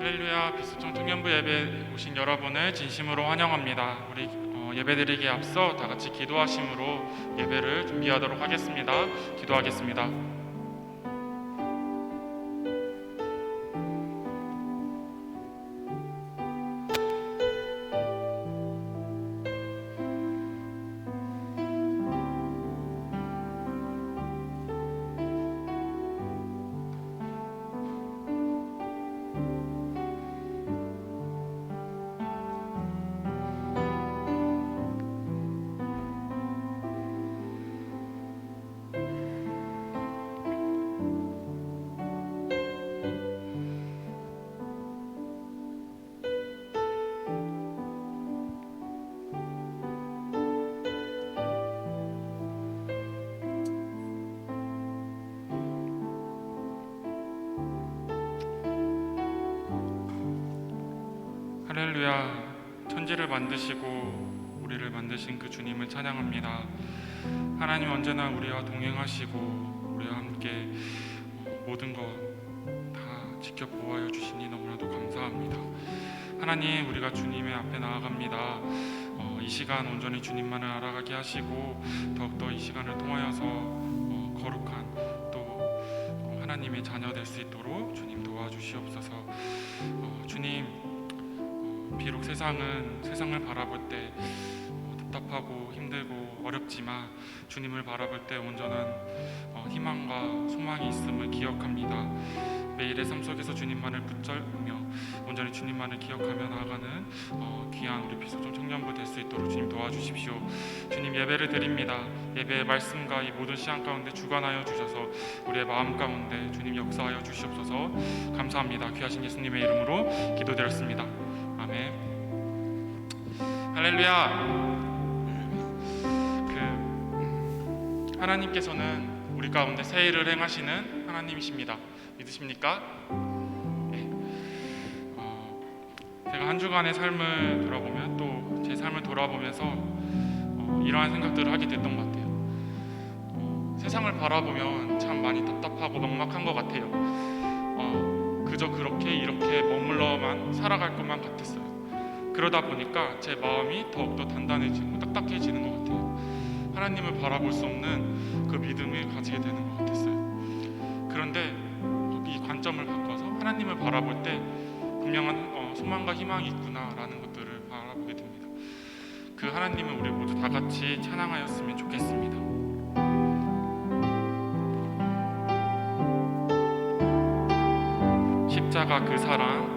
할렐루야, 비수청 청년부 예배 오신 여러분을 진심으로 환영합니다. 우리 예배드리기에 앞서 다 같이 기도하심으로 예배를 준비하도록 하겠습니다. 기도하겠습니다. 할렐루야, 천지를 만드시고 우리를 만드신 그 주님을 찬양합니다. 하나님 언제나 우리와 동행하시고 우리와 함께 모든 것 다 지켜보아여 주시니 너무나도 감사합니다. 하나님, 우리가 주님의 앞에 나아갑니다. 이 시간 온전히 주님만을 알아가게 하시고 더욱더 이 시간을 통하여서 거룩한 또 하나님의 자녀 될 수 있도록 주님 도와주시옵소서. 주님, 비록 세상을 바라볼 때 답답하고 힘들고 어렵지만 주님을 바라볼 때 온전한 희망과 소망이 있음을 기억합니다. 매일의 삶 속에서 주님만을 붙잡으며 온전히 주님만을 기억하며 나아가는 귀한 우리 비소정 청년부 될 수 있도록 주님 도와주십시오. 주님, 예배를 드립니다. 예배의 말씀과 이 모든 시간 가운데 주관하여 주셔서 우리의 마음 가운데 주님 역사하여 주시옵소서. 감사합니다. 귀하신 예수님의 이름으로 기도드렸습니다. 아멘. 할렐루야. 하나님께서는 우리 가운데 새 일을 행하시는 하나님이십니다. 믿으십니까? 네. 제가 한 주간의 삶을 돌아보면 또 제 삶을 돌아보면서 이러한 생각들을 하게 됐던 것 같아요. 세상을 바라보면 참 많이 답답하고 막막한 것 같아요. 그저 그렇게 이렇게 머물러만 살아갈 것만 같았어요. 그러다 보니까 제 마음이 더욱더 단단해지고 딱딱해지는 것 같아요. 하나님을 바라볼 수 없는 그 믿음을 가지게 되는 것 같았어요. 그런데 이 관점을 바꿔서 하나님을 바라볼 때 분명한 소망과 희망이 있구나라는 것들을 바라보게 됩니다. 그 하나님을 우리 모두 다 같이 찬양하였으면 좋겠습니다. 십자가 그 사랑,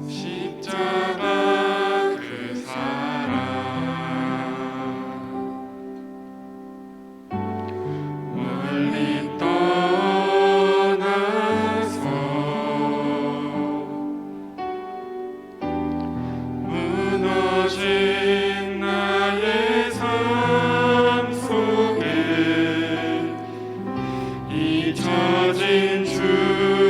십자가 그 사랑, 멀리 떠나서 무너진 나의 삶 속에 잊혀진 주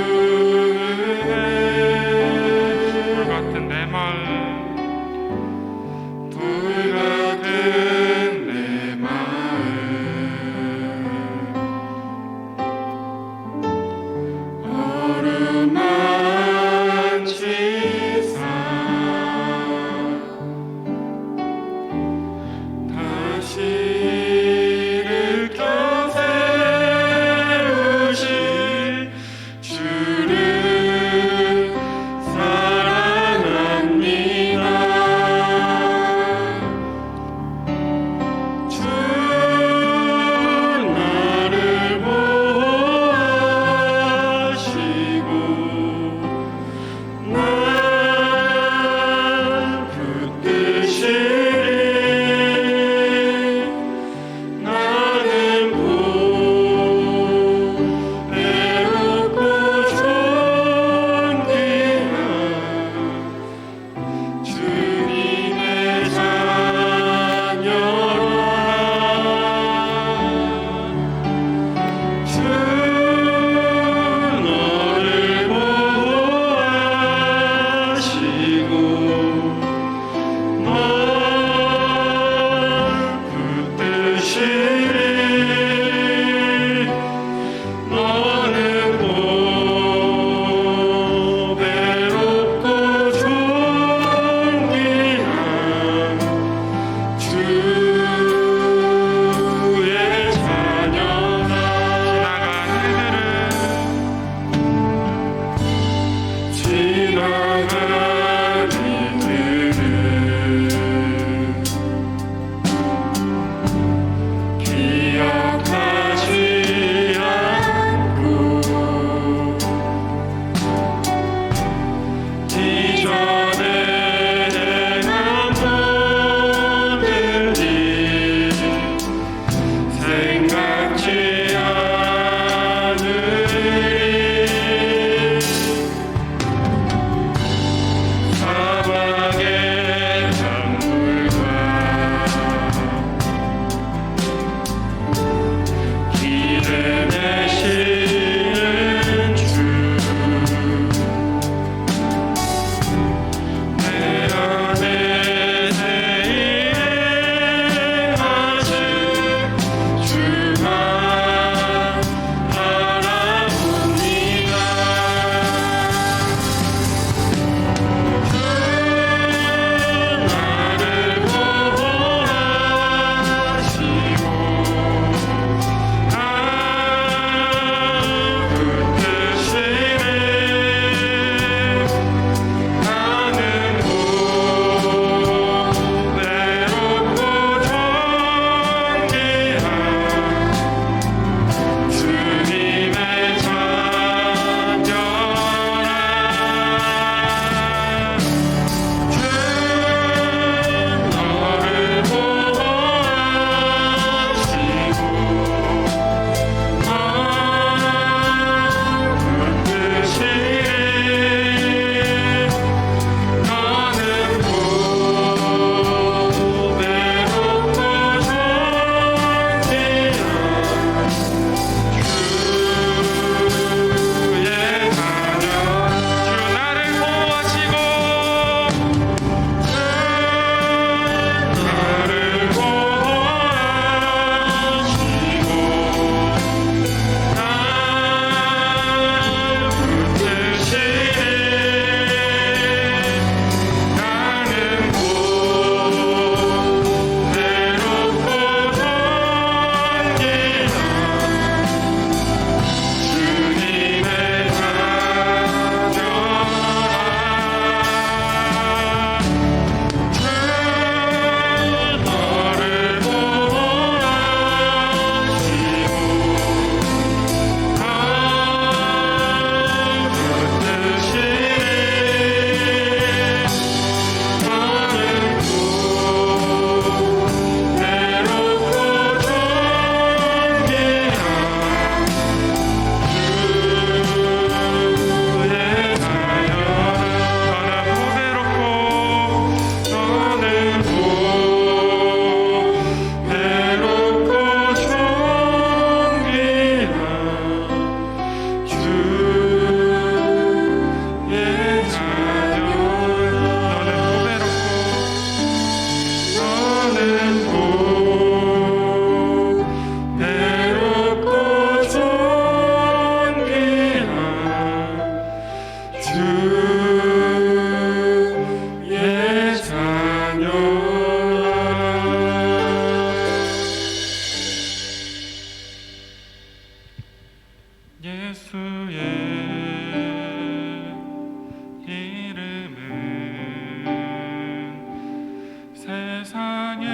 세상의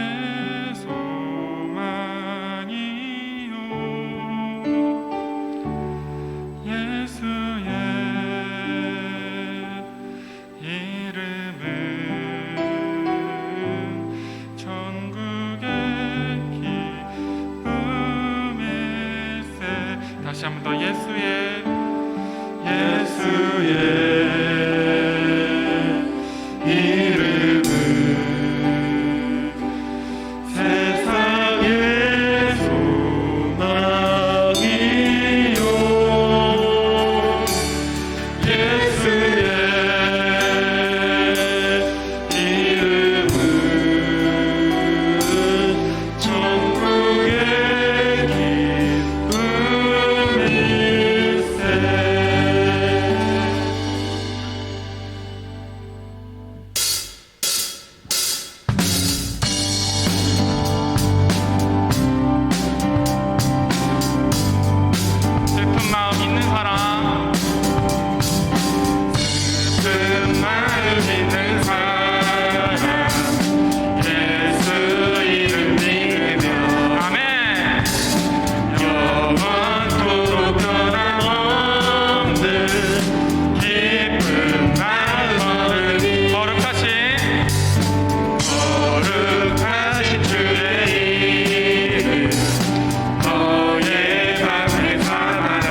소망이요 예수의 이름은 천국의 기쁨일세. 다시 한 번 더 예수의 이름은 세상의 소망이요 예수의 이름은 천국의 기쁨일세. 슬픈 마음 있는 사람, 슬픈 마음 있는 사람, 예수 이름 믿으며 아멘. 영원토록 변함없는 기쁜 마음 얻으니 거룩하신 주의 이름 너의 밤에 살아라.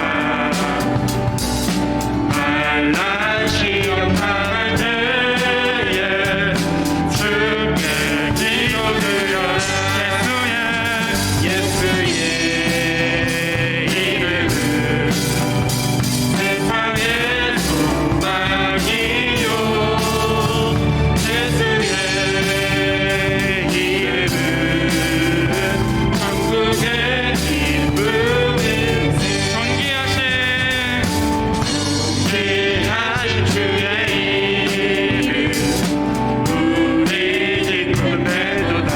만난 시험 당할 때에 주께 기도드려 예수의 이름은 세상의 소망이요 예수의 이름은 천국의 기쁨일세. 존귀하신 주의 이름 우리 기쁨에도다.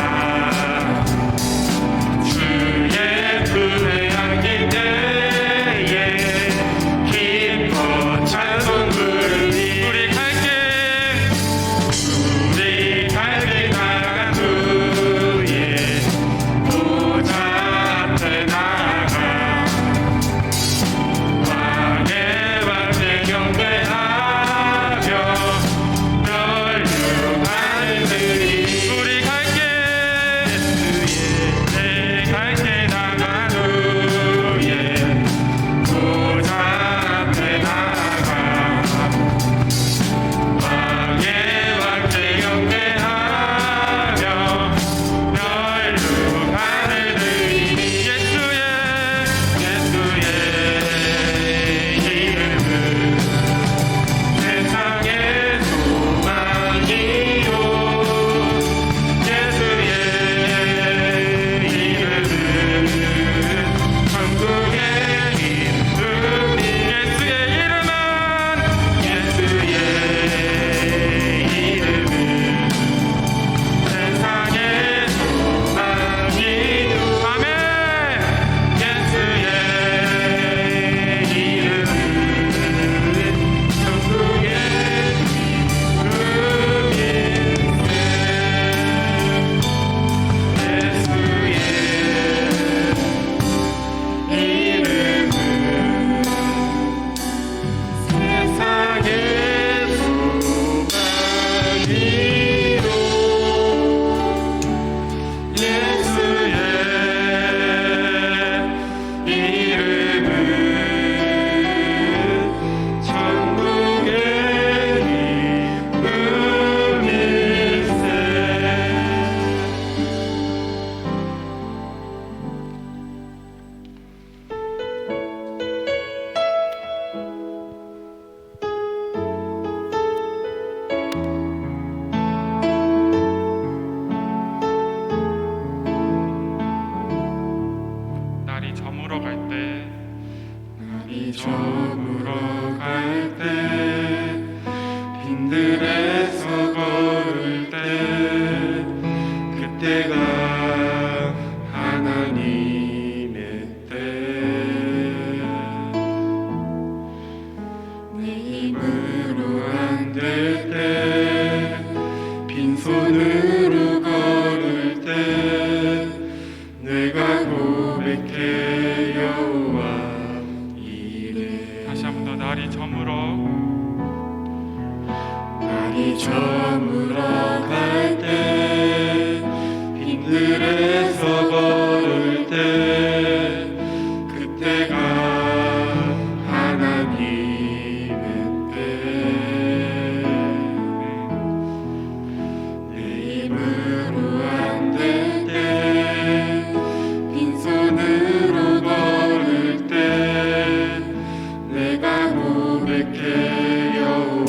주의 품에 안길 때에 기뻐 찬송 부르니 우리 갈 길 나간 후에 보좌 앞에 나가 왕의 왕께 경배하며 멸류관들이 우리 갈게 나간 후에 보좌 앞에 나가 왕의 왕께 경배하며 멸류관들이 예수의 이름은 세상의 소망이요 예수의 이름은 천국의 기쁨이 예수의 이름은 세상의 소망이요 아멘. 예수의 이름은 천국의 날이 저물어 갈 때 빈들에서 걸을 때 그때가 하나님의 때 내 힘으로 안 될 때 빈손으로 고백해 여호와 이래. 다시 한 번 더 날이 저물어 갈 때 빈들에서 걸을 때 그때가 하나님의 때. 내 힘으로 안 될 때 빈손으로 걸을 때 내가 고백해 여호와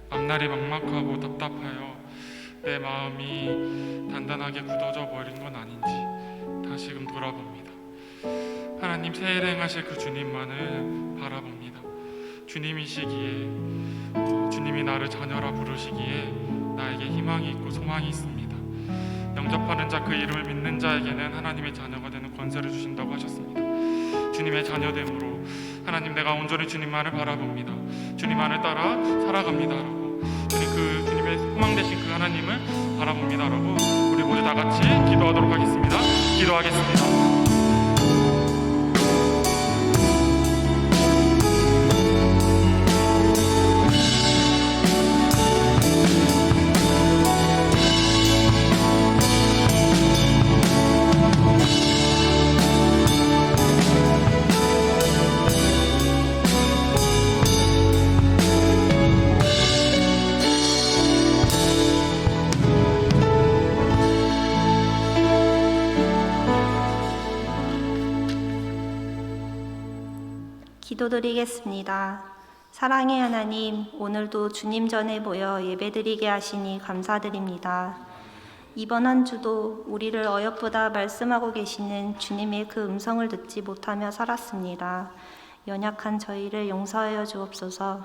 앞날이 막막하고 답답하여 내 마음이 단단하게 굳어져 버린 건 아닌지 다시금 돌아봅니다. 하나님 새해 행하실 그 주님만을 바라봅니다. 주님이시기에 주님이 나를 자녀라 부르시기에 나에게 희망이 있고 소망이 있습니다. 영접하는 자 그 이름을 믿는 자에게는 하나님의 자녀가 되는 권세를 주신다고 하셨습니다. 주님의 자녀됨으로 하나님 내가 온전히 주님만을 바라봅니다. 주님만을 따라 살아갑니다라고 그 주님의 소망 되신 그 하나님을 바라봅니다라고 우리 모두 다 같이 기도하도록 하겠습니다. 기도하겠습니다. 기도드리겠습니다. 사랑의 하나님, 오늘도 주님 전에 모여 예배드리게 하시니 감사드립니다. 이번 한 주도 우리를 어여쁘다 말씀하고 계시는 주님의 그 음성을 듣지 못하며 살았습니다. 연약한 저희를 용서하여 주옵소서.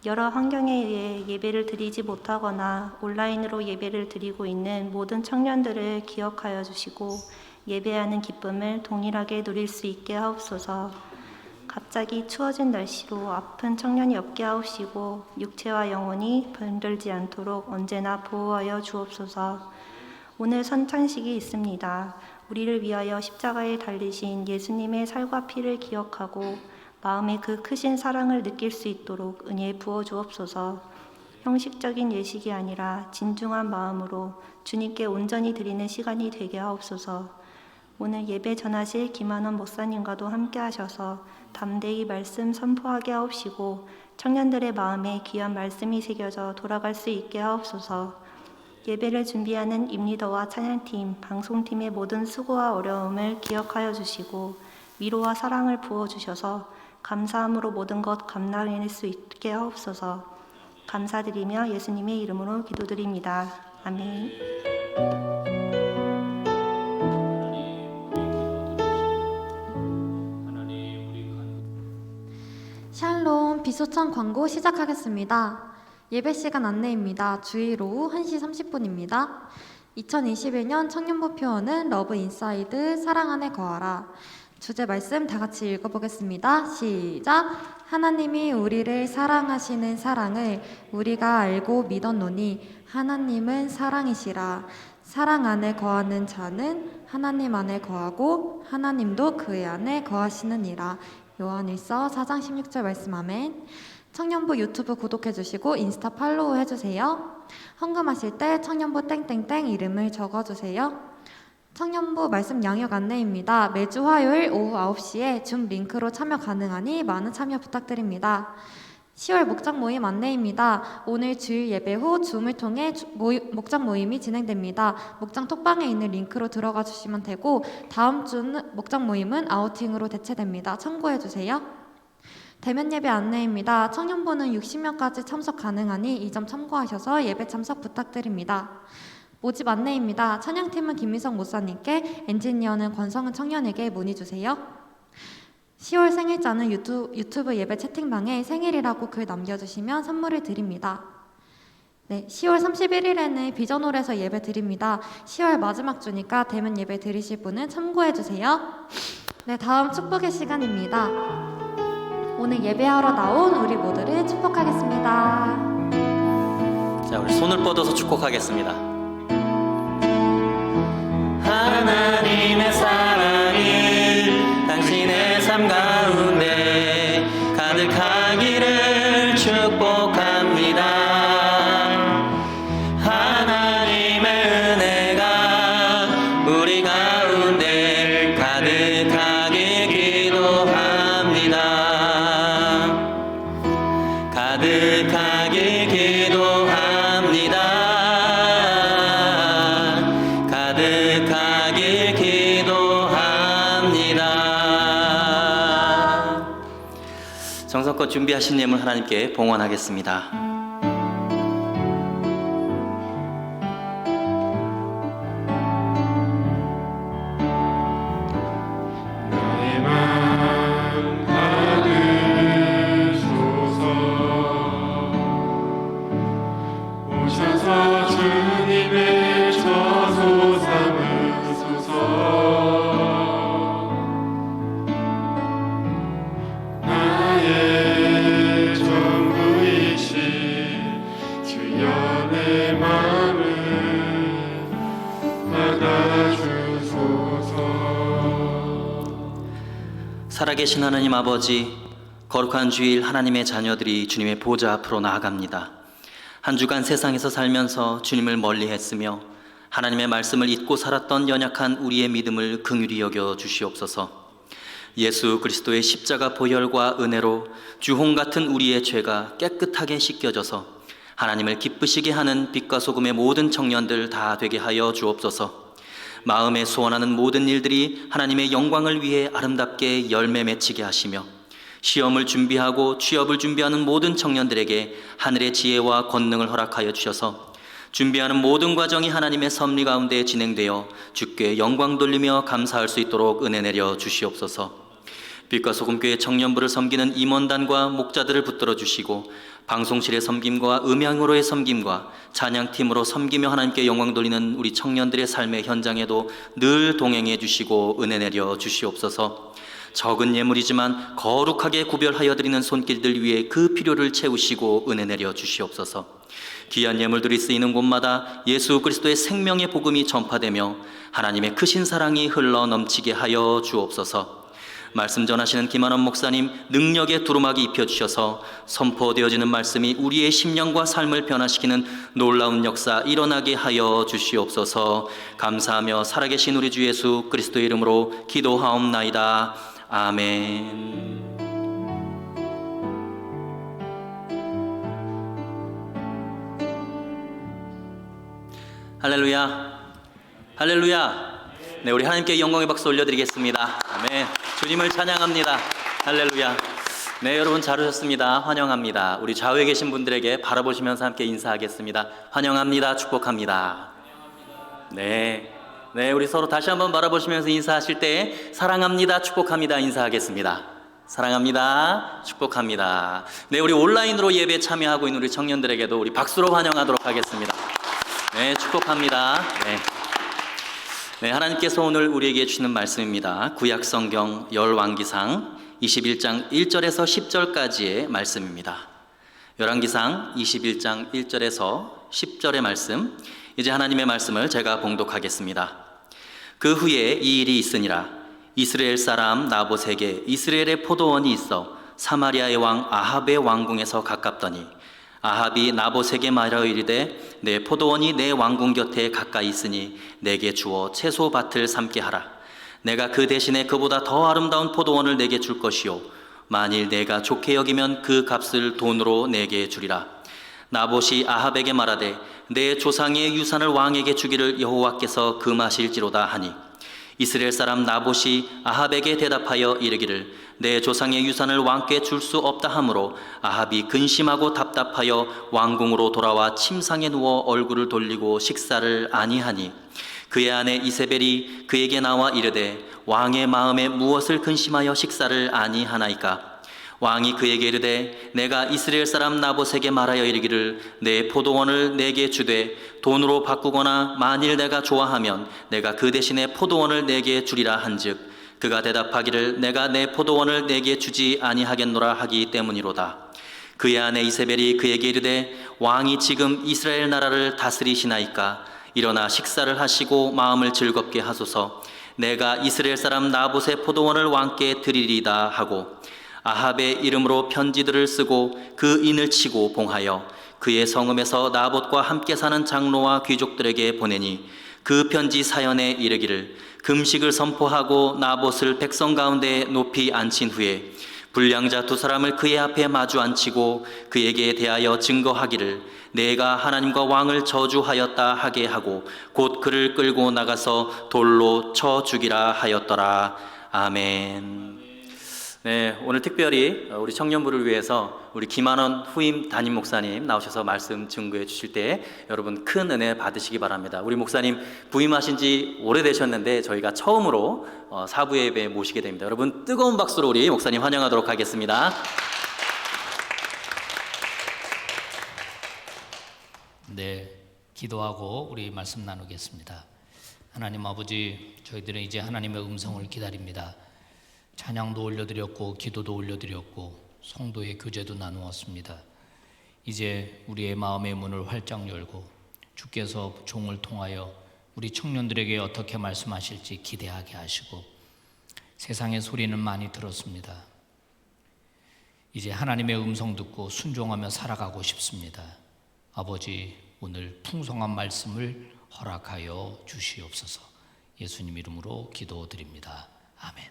여러 환경에 의해 예배를 드리지 못하거나 온라인으로 예배를 드리고 있는 모든 청년들을 기억하여 주시고 예배하는 기쁨을 동일하게 누릴 수 있게 하옵소서. 갑자기 추워진 날씨로 아픈 청년이 없게 하옵시고 육체와 영혼이 병들지 않도록 언제나 보호하여 주옵소서. 오늘 선창식이 있습니다. 우리를 위하여 십자가에 달리신 예수님의 살과 피를 기억하고 마음의 그 크신 사랑을 느낄 수 있도록 은혜 부어 주옵소서. 형식적인 예식이 아니라 진중한 마음으로 주님께 온전히 드리는 시간이 되게 하옵소서. 오늘 예배 전하실 김한원 목사님과도 함께 하셔서 담대히 말씀 선포하게 하옵시고 청년들의 마음에 귀한 말씀이 새겨져 돌아갈 수 있게 하옵소서. 예배를 준비하는 임리더와 찬양팀, 방송팀의 모든 수고와 어려움을 기억하여 주시고 위로와 사랑을 부어주셔서 감사함으로 모든 것 감당해낼 수 있게 하옵소서. 감사드리며 예수님의 이름으로 기도드립니다. 아멘. 샬롬 비소청 광고 시작하겠습니다. 예배 시간 안내입니다. 주일 오후 1시 30분입니다. 2021년 청년부 표어는 러브 인사이드 사랑 안에 거하라. 주제 말씀 다 같이 읽어보겠습니다. 시작! 하나님이 우리를 사랑하시는 사랑을 우리가 알고 믿었노니 하나님은 사랑이시라. 사랑 안에 거하는 자는 하나님 안에 거하고 하나님도 그의 안에 거하시느니라. 요한일서 4장 16절 말씀 아멘. 청년부 유튜브 구독해주시고 인스타 팔로우 해주세요. 헌금하실 때 청년부 땡땡땡 이름을 적어주세요. 청년부 말씀 양육 안내입니다. 매주 화요일 오후 9시에 줌 링크로 참여 가능하니 많은 참여 부탁드립니다. 10월 목장 모임 안내입니다. 오늘 주일 예배 후 줌을 통해 목장 모임이 진행됩니다. 목장 톡방에 있는 링크로 들어가 주시면 되고 다음 주 목장 모임은 아우팅으로 대체됩니다. 참고해주세요. 대면 예배 안내입니다. 청년부는 60명까지 참석 가능하니 이 점 참고하셔서 예배 참석 부탁드립니다. 모집 안내입니다. 찬양팀은 김미성 목사님께, 엔지니어는 권성은 청년에게 문의주세요. 10월 생일자는 유튜브 예배 채팅방에 생일이라고 글 남겨주시면 선물을 드립니다. 네, 10월 31일에는 비전홀에서 예배 드립니다. 10월 마지막 주니까 대면 예배 드리실 분은 참고해주세요. 네, 다음 축복의 시간입니다. 오늘 예배하러 나온 우리 모두를 축복하겠습니다. 자, 우리 손을 뻗어서 축복하겠습니다. 하나님의 사랑이 당신의 삶 가운데 가득하기를 축복합니다. 하나님의 은혜가 우리 가운데 가득하길 기도합니다. 가득하길 기도합니다. 가득하길 기도합니다. 정성껏 준비하신 예물 하나님께 봉헌하겠습니다. 나의 마음 받으소서. 오셔서 주님의 처소 삼으소서. 나의 전부이신 주여 내 마음을 받아주소서. 살아계신 하나님 아버지, 거룩한 주일 하나님의 자녀들이 주님의 보좌 앞으로 나아갑니다. 한 주간 세상에서 살면서 주님을 멀리했으며 하나님의 말씀을 잊고 살았던 연약한 우리의 믿음을 긍휼히 여겨 주시옵소서. 예수 그리스도의 십자가 보혈과 은혜로 주홍 같은 우리의 죄가 깨끗하게 씻겨져서 하나님을 기쁘시게 하는 빛과 소금의 모든 청년들 다 되게 하여 주옵소서. 마음에 소원하는 모든 일들이 하나님의 영광을 위해 아름답게 열매 맺히게 하시며 시험을 준비하고 취업을 준비하는 모든 청년들에게 하늘의 지혜와 권능을 허락하여 주셔서 준비하는 모든 과정이 하나님의 섭리 가운데 진행되어 주께 영광 돌리며 감사할 수 있도록 은혜 내려 주시옵소서. 빛과 소금교회 청년부를 섬기는 임원단과 목자들을 붙들어 주시고 방송실의 섬김과 음향으로의 섬김과 찬양팀으로 섬기며 하나님께 영광 돌리는 우리 청년들의 삶의 현장에도 늘 동행해 주시고 은혜 내려 주시옵소서. 적은 예물이지만 거룩하게 구별하여 드리는 손길들 위에 그 필요를 채우시고 은혜 내려 주시옵소서. 귀한 예물들이 쓰이는 곳마다 예수 그리스도의 생명의 복음이 전파되며 하나님의 크신 사랑이 흘러 넘치게 하여 주옵소서. 말씀 전하시는 김한원 목사님 능력의 두루마기 입혀주셔서 선포되어지는 말씀이 우리의 심령과 삶을 변화시키는 놀라운 역사 일어나게 하여 주시옵소서. 감사하며 살아계신 우리 주 예수 그리스도의 이름으로 기도하옵나이다. 아멘. 할렐루야, 할렐루야. 네, 우리 하나님께 영광의 박수 올려드리겠습니다. 아멘. 주님을 찬양합니다. 할렐루야. 네, 여러분 잘 오셨습니다. 환영합니다. 우리 좌우에 계신 분들에게 바라보시면서 함께 인사하겠습니다. 환영합니다. 축복합니다. 네, 우리 서로 다시 한번 바라보시면서 인사하실 때 사랑합니다. 축복합니다. 인사하겠습니다. 사랑합니다. 축복합니다. 네, 우리 온라인으로 예배 참여하고 있는 우리 청년들에게도 우리 박수로 환영하도록 하겠습니다. 네, 축복합니다. 네, 하나님께서 오늘 우리에게 주시는 말씀입니다. 구약성경 열왕기상 21장 1절에서 10절까지의 말씀입니다. 열왕기상 21장 1절에서 10절의 말씀, 이제 하나님의 말씀을 제가 봉독하겠습니다. 그 후에 이 일이 있으니라. 이스라엘 사람 나봇에게 이스라엘의 포도원이 있어 사마리아의 왕 아합의 왕궁에서 가깝더니 아합이 나봇에게 말하여 이르되 내 포도원이 내 왕궁 곁에 가까이 있으니 내게 주어 채소밭을 삼게 하라. 내가 그 대신에 그보다 더 아름다운 포도원을 내게 줄 것이요 만일 내가 좋게 여기면 그 값을 돈으로 내게 주리라. 나봇이 아합에게 말하되 내 조상의 유산을 왕에게 주기를 여호와께서 금하실지로다 하니 이스라엘 사람 나봇이 아합에게 대답하여 이르기를 내 조상의 유산을 왕께 줄 수 없다 하므로 아합이 근심하고 답답하여 왕궁으로 돌아와 침상에 누워 얼굴을 돌리고 식사를 아니하니 그의 아내 이세벨이 그에게 나와 이르되 왕의 마음에 무엇을 근심하여 식사를 아니하나이까. 왕이 그에게 이르되 내가 이스라엘 사람 나봇에게 말하여 이르기를 내 포도원을 내게 주되 돈으로 바꾸거나 만일 내가 좋아하면 내가 그 대신에 포도원을 내게 주리라 한즉 그가 대답하기를 내가 내 포도원을 내게 주지 아니하겠노라 하기 때문이로다. 그의 아내 이세벨이 그에게 이르되 왕이 지금 이스라엘 나라를 다스리시나이까. 일어나 식사를 하시고 마음을 즐겁게 하소서. 내가 이스라엘 사람 나봇의 포도원을 왕께 드리리다 하고 아합의 이름으로 편지들을 쓰고 그 인을 치고 봉하여 그의 성읍에서 나봇과 함께 사는 장로와 귀족들에게 보내니 그 편지 사연에 이르기를 금식을 선포하고 나봇을 백성 가운데 높이 앉힌 후에 불량자 두 사람을 그의 앞에 마주 앉히고 그에게 대하여 증거하기를 내가 하나님과 왕을 저주하였다 하게 하고 곧 그를 끌고 나가서 돌로 쳐 죽이라 하였더라. 아멘. 네, 오늘 특별히 우리 청년부를 위해서 우리 김한원 후임 담임 목사님 나오셔서 말씀 증거해 주실 때 여러분 큰 은혜 받으시기 바랍니다. 우리 목사님 부임하신 지 오래되셨는데 저희가 처음으로 사부 예배에 모시게 됩니다. 여러분 뜨거운 박수로 우리 목사님 환영하도록 하겠습니다. 네, 기도하고 우리 말씀 나누겠습니다. 하나님 아버지, 저희들은 이제 하나님의 음성을 기다립니다. 찬양도 올려드렸고 기도도 올려드렸고 성도의 교제도 나누었습니다. 이제 우리의 마음의 문을 활짝 열고 주께서 종을 통하여 우리 청년들에게 어떻게 말씀하실지 기대하게 하시고 세상의 소리는 많이 들었습니다. 이제 하나님의 음성 듣고 순종하며 살아가고 싶습니다. 아버지, 오늘 풍성한 말씀을 허락하여 주시옵소서. 예수님 이름으로 기도드립니다. 아멘.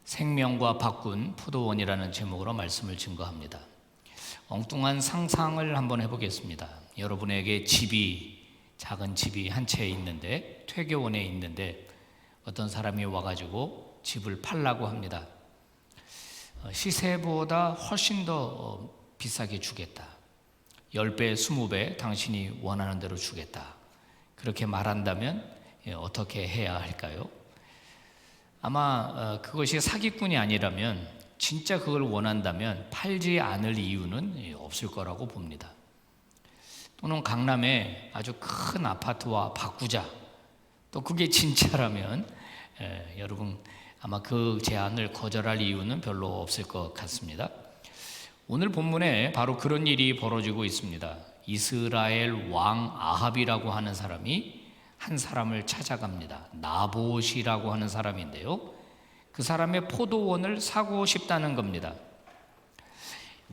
생명과 바꾼 포도원이라는 제목으로 말씀을 증거합니다. 엉뚱한 상상을 한번 해보겠습니다. 여러분에게 작은 집이 한 채 있는데 퇴교원에 있는데 어떤 사람이 와가지고 집을 팔라고 합니다. 시세보다 훨씬 더 비싸게 주겠다. 10배, 20배 당신이 원하는 대로 주겠다. 그렇게 말한다면 어떻게 해야 할까요? 아마 그것이 사기꾼이 아니라면, 진짜 그걸 원한다면 팔지 않을 이유는 없을 거라고 봅니다. 또는 강남에 아주 큰 아파트와 바꾸자, 또 그게 진짜라면 여러분 아마 그 제안을 거절할 이유는 별로 없을 것 같습니다. 오늘 본문에 바로 그런 일이 벌어지고 있습니다. 이스라엘 왕 아합이라고 하는 사람이 한 사람을 찾아갑니다. 나봇이라고 하는 사람인데요, 그 사람의 포도원을 사고 싶다는 겁니다.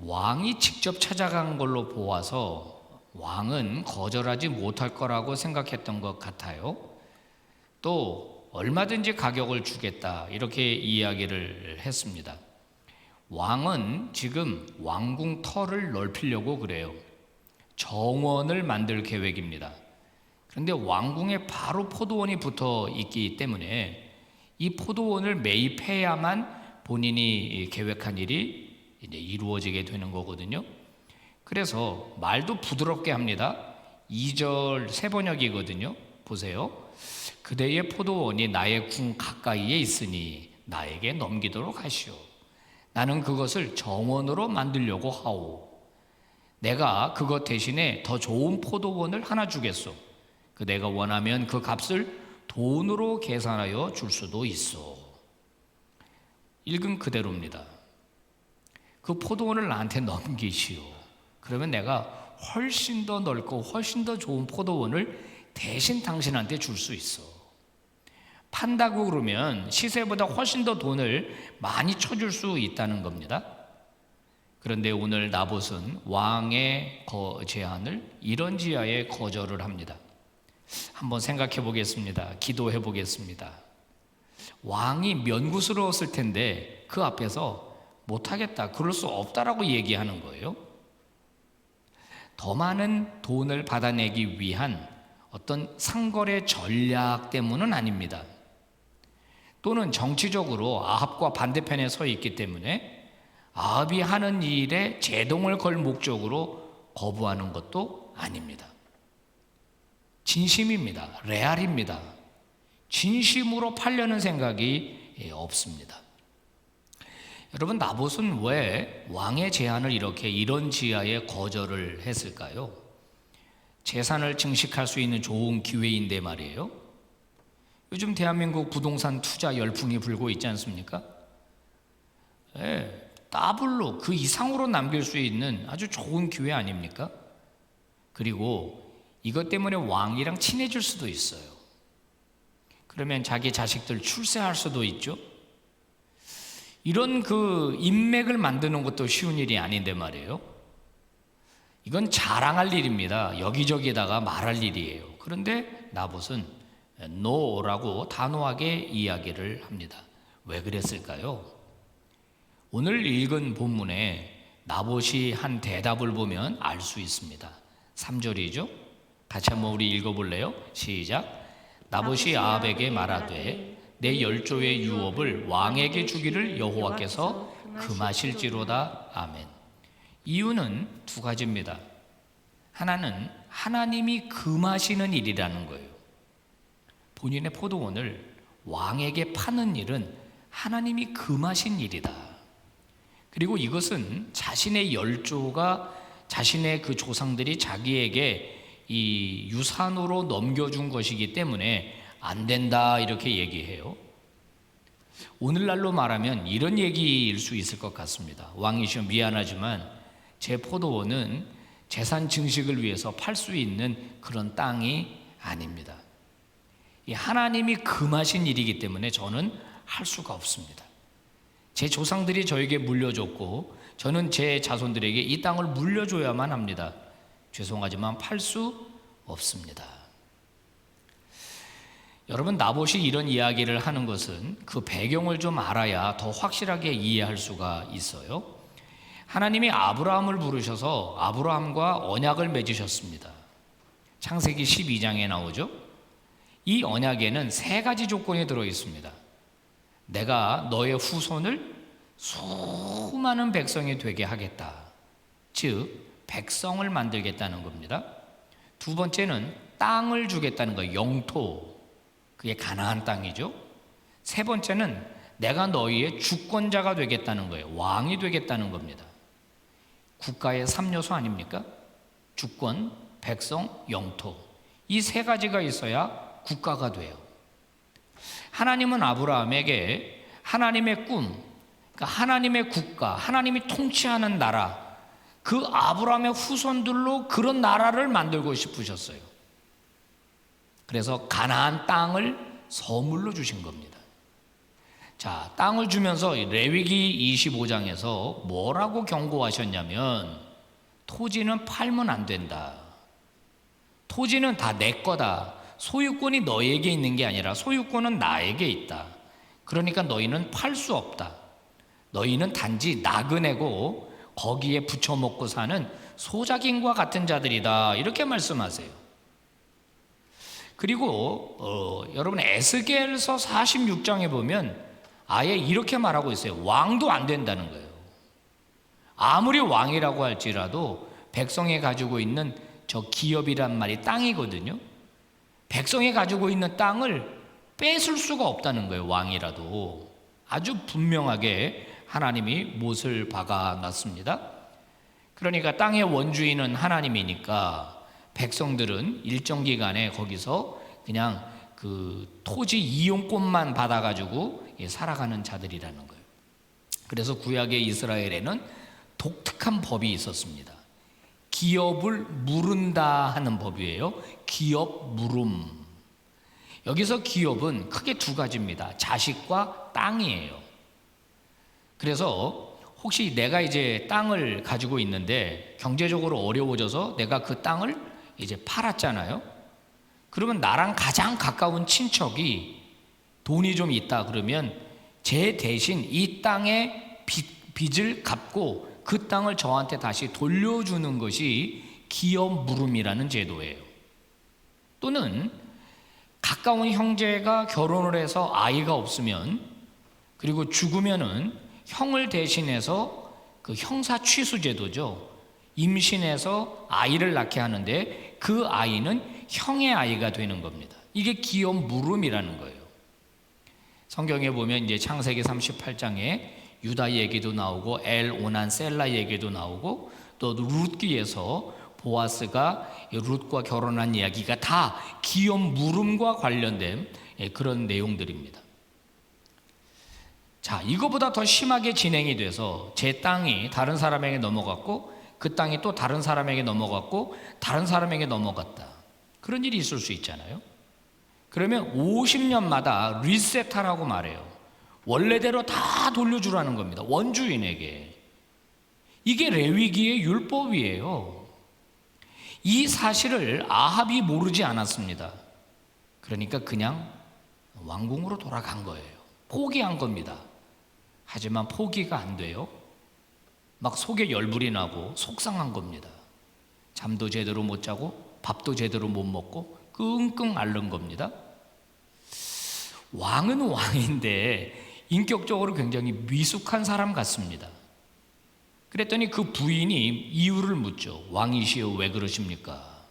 왕이 직접 찾아간 걸로 보아서 왕은 거절하지 못할 거라고 생각했던 것 같아요. 또 얼마든지 가격을 주겠다, 이렇게 이야기를 했습니다. 왕은 지금 왕궁 터를 넓히려고 그래요. 정원을 만들 계획입니다. 그런데 왕궁에 바로 포도원이 붙어 있기 때문에 이 포도원을 매입해야만 본인이 계획한 일이 이제 이루어지게 되는 거거든요. 그래서 말도 부드럽게 합니다. 2절 세번역이거든요. 보세요. 그대의 포도원이 나의 궁 가까이에 있으니 나에게 넘기도록 하시오. 나는 그것을 정원으로 만들려고 하오. 내가 그것 대신에 더 좋은 포도원을 하나 주겠소. 그 내가 원하면 그 값을 돈으로 계산하여 줄 수도 있어. 읽은 그대로입니다. 그 포도원을 나한테 넘기시오. 그러면 내가 훨씬 더 넓고 훨씬 더 좋은 포도원을 대신 당신한테 줄 수 있어. 판다고 그러면 시세보다 훨씬 더 돈을 많이 쳐줄 수 있다는 겁니다. 그런데 오늘 나봇은 왕의 제안을 이런 지하에 거절을 합니다. 한번 생각해 보겠습니다. 기도해 보겠습니다. 왕이 면구스러웠을 텐데 그 앞에서 못하겠다, 그럴 수 없다라고 얘기하는 거예요. 더 많은 돈을 받아내기 위한 어떤 상거래 전략 때문은 아닙니다. 또는 정치적으로 아합과 반대편에 서 있기 때문에 아합이 하는 일에 제동을 걸 목적으로 거부하는 것도 아닙니다. 진심입니다. 레알입니다. 진심으로 팔려는 생각이 없습니다. 여러분, 나봇은 왜 왕의 제안을 이런 지하에 거절을 했을까요? 재산을 증식할 수 있는 좋은 기회인데 말이에요. 요즘 대한민국 부동산 투자 열풍이 불고 있지 않습니까? 더블로 그 이상으로 남길 수 있는 아주 좋은 기회 아닙니까? 그리고 이것 때문에 왕이랑 친해질 수도 있어요. 그러면 자기 자식들 출세할 수도 있죠. 이런 그 인맥을 만드는 것도 쉬운 일이 아닌데 말이에요. 이건 자랑할 일입니다. 여기저기다가 말할 일이에요. 그런데 나봇은 노라고 단호하게 이야기를 합니다. 왜 그랬을까요? 오늘 읽은 본문에 나봇이 한 대답을 보면 알 수 있습니다. 3절이죠. 같이 한번 우리 읽어볼래요? 시작. 나봇이 아합에게 말하되 내 열조의 유업을 왕에게 주기를 여호와께서 금하실지로다. 아멘. 이유는 두 가지입니다. 하나는 하나님이 금하시는 일이라는 거예요. 본인의 포도원을 왕에게 파는 일은 하나님이 금하신 일이다. 그리고 이것은 자신의 열조가, 자신의 그 조상들이 자기에게 이 유산으로 넘겨준 것이기 때문에 안 된다, 이렇게 얘기해요. 오늘날로 말하면 이런 얘기일 수 있을 것 같습니다. 왕이시여 미안하지만 제 포도원은 재산 증식을 위해서 팔 수 있는 그런 땅이 아닙니다. 이 하나님이 금하신 일이기 때문에 저는 할 수가 없습니다. 제 조상들이 저에게 물려줬고 저는 제 자손들에게 이 땅을 물려줘야만 합니다. 죄송하지만 팔 수 없습니다. 여러분, 나봇이 이런 이야기를 하는 것은 그 배경을 좀 알아야 더 확실하게 이해할 수가 있어요. 하나님이 아브라함을 부르셔서 아브라함과 언약을 맺으셨습니다. 창세기 12장에 나오죠. 이 언약에는 3가지 조건이 들어 있습니다. 내가 너의 후손을 수많은 백성이 되게 하겠다. 즉 백성을 만들겠다는 겁니다. 두 번째는 땅을 주겠다는 거예요. 영토. 그게 가나안 땅이죠. 세 번째는 내가 너희의 주권자가 되겠다는 거예요. 왕이 되겠다는 겁니다. 국가의 3요소 아닙니까? 주권, 백성, 영토. 이 세 가지가 있어야 국가가 돼요. 하나님은 아브라함에게 하나님의 꿈, 그러니까 하나님의 국가, 하나님이 통치하는 나라, 그 아브라함의 후손들로 그런 나라를 만들고 싶으셨어요. 그래서 가나안 땅을 선물로 주신 겁니다. 자, 땅을 주면서 레위기 25장에서 뭐라고 경고하셨냐면 토지는 팔면 안 된다. 토지는 다 내 거다. 소유권이 너에게 있는 게 아니라 소유권은 나에게 있다. 그러니까 너희는 팔 수 없다. 너희는 단지 나그네고 거기에 붙여먹고 사는 소작인과 같은 자들이다. 이렇게 말씀하세요. 그리고 여러분 에스겔서 46장에 보면 아예 이렇게 말하고 있어요. 왕도 안 된다는 거예요. 아무리 왕이라고 할지라도 백성이 가지고 있는 저 기업이란 말이 땅이거든요. 백성이 가지고 있는 땅을 뺏을 수가 없다는 거예요. 왕이라도. 아주 분명하게 하나님이 못을 박아놨습니다. 그러니까 땅의 원주인은 하나님이니까 백성들은 일정 기간에 거기서 그냥 그 토지 이용권만 받아가지고 살아가는 자들이라는 거예요. 그래서 구약의 이스라엘에는 독특한 법이 있었습니다. 기업을 무른다 하는 법이에요. 기업 무름. 여기서 기업은 크게 두 가지입니다. 자식과 땅이에요. 그래서 혹시 내가 이제 땅을 가지고 있는데 경제적으로 어려워져서 내가 그 땅을 이제 팔았잖아요. 그러면 나랑 가장 가까운 친척이 돈이 좀 있다 그러면 제 대신 이 땅의 빚을 갚고 그 땅을 저한테 다시 돌려주는 것이 기업 무름이라는 제도예요. 또는 가까운 형제가 결혼을 해서 아이가 없으면 그리고 죽으면은 형을 대신해서 그 형사 취수 제도죠. 임신해서 아이를 낳게 하는데 그 아이는 형의 아이가 되는 겁니다. 이게 기업 무름이라는 거예요. 성경에 보면 이제 창세기 38장에 유다 얘기도 나오고 오난 셀라 얘기도 나오고 또 룻기에서 보아스가 룻과 결혼한 이야기가 다 기업 무름과 관련된 그런 내용들입니다. 자, 이거보다 더 심하게 진행이 돼서 제 땅이 다른 사람에게 넘어갔고 그 땅이 또 다른 사람에게 넘어갔고 다른 사람에게 넘어갔다. 그런 일이 있을 수 있잖아요. 그러면 50년마다 리셋하라고 말해요. 원래대로 다 돌려주라는 겁니다. 원주인에게. 이게 레위기의 율법이에요. 이 사실을 아합이 모르지 않았습니다. 그러니까 그냥 왕궁으로 돌아간 거예요. 포기한 겁니다. 하지만 포기가 안 돼요. 막 속에 열불이 나고 속상한 겁니다. 잠도 제대로 못 자고 밥도 제대로 못 먹고 끙끙 앓는 겁니다. 왕은 왕인데 인격적으로 굉장히 미숙한 사람 같습니다. 그랬더니 그 부인이 이유를 묻죠. 왕이시여 왜 그러십니까?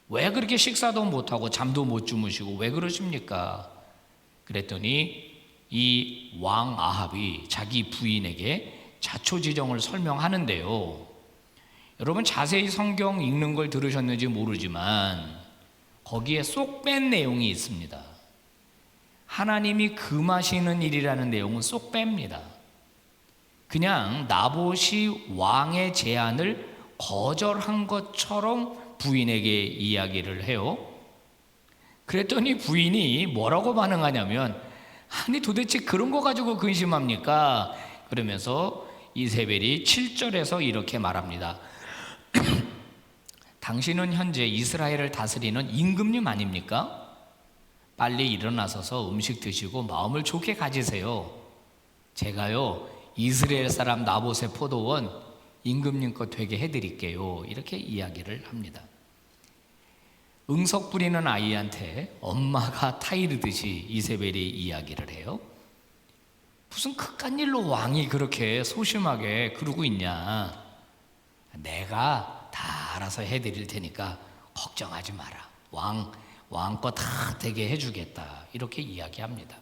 왜 그렇게 식사도 못하고 잠도 못 주무시고 왜 그러십니까? 그랬더니 이 왕 아합이 자기 부인에게 자초지정을 설명하는데요. 여러분 자세히 성경 읽는 걸 들으셨는지 모르지만 거기에 쏙 뺀 내용이 있습니다. 하나님이 금하시는 일이라는 내용은 쏙 뺍니다. 그냥 나봇이 왕의 제안을 거절한 것처럼 부인에게 이야기를 해요. 그랬더니 부인이 뭐라고 반응하냐면 아니 도대체 그런 거 가지고 근심합니까? 그러면서 이세벨이 7절에서 이렇게 말합니다. 당신은 현재 이스라엘을 다스리는 임금님 아닙니까? 빨리 일어나서서 음식 드시고 마음을 좋게 가지세요. 제가요 이스라엘 사람 나봇의 포도원 임금님 거 되게 해드릴게요. 이렇게 이야기를 합니다. 응석 부리는 아이한테 엄마가 타이르듯이 이세벨이 이야기를 해요. 무슨 그깟 일로 왕이 그렇게 소심하게 그러고 있냐. 내가 알아서 해드릴 테니까 걱정하지 마라. 왕껏 다 되게 해주겠다. 이렇게 이야기합니다.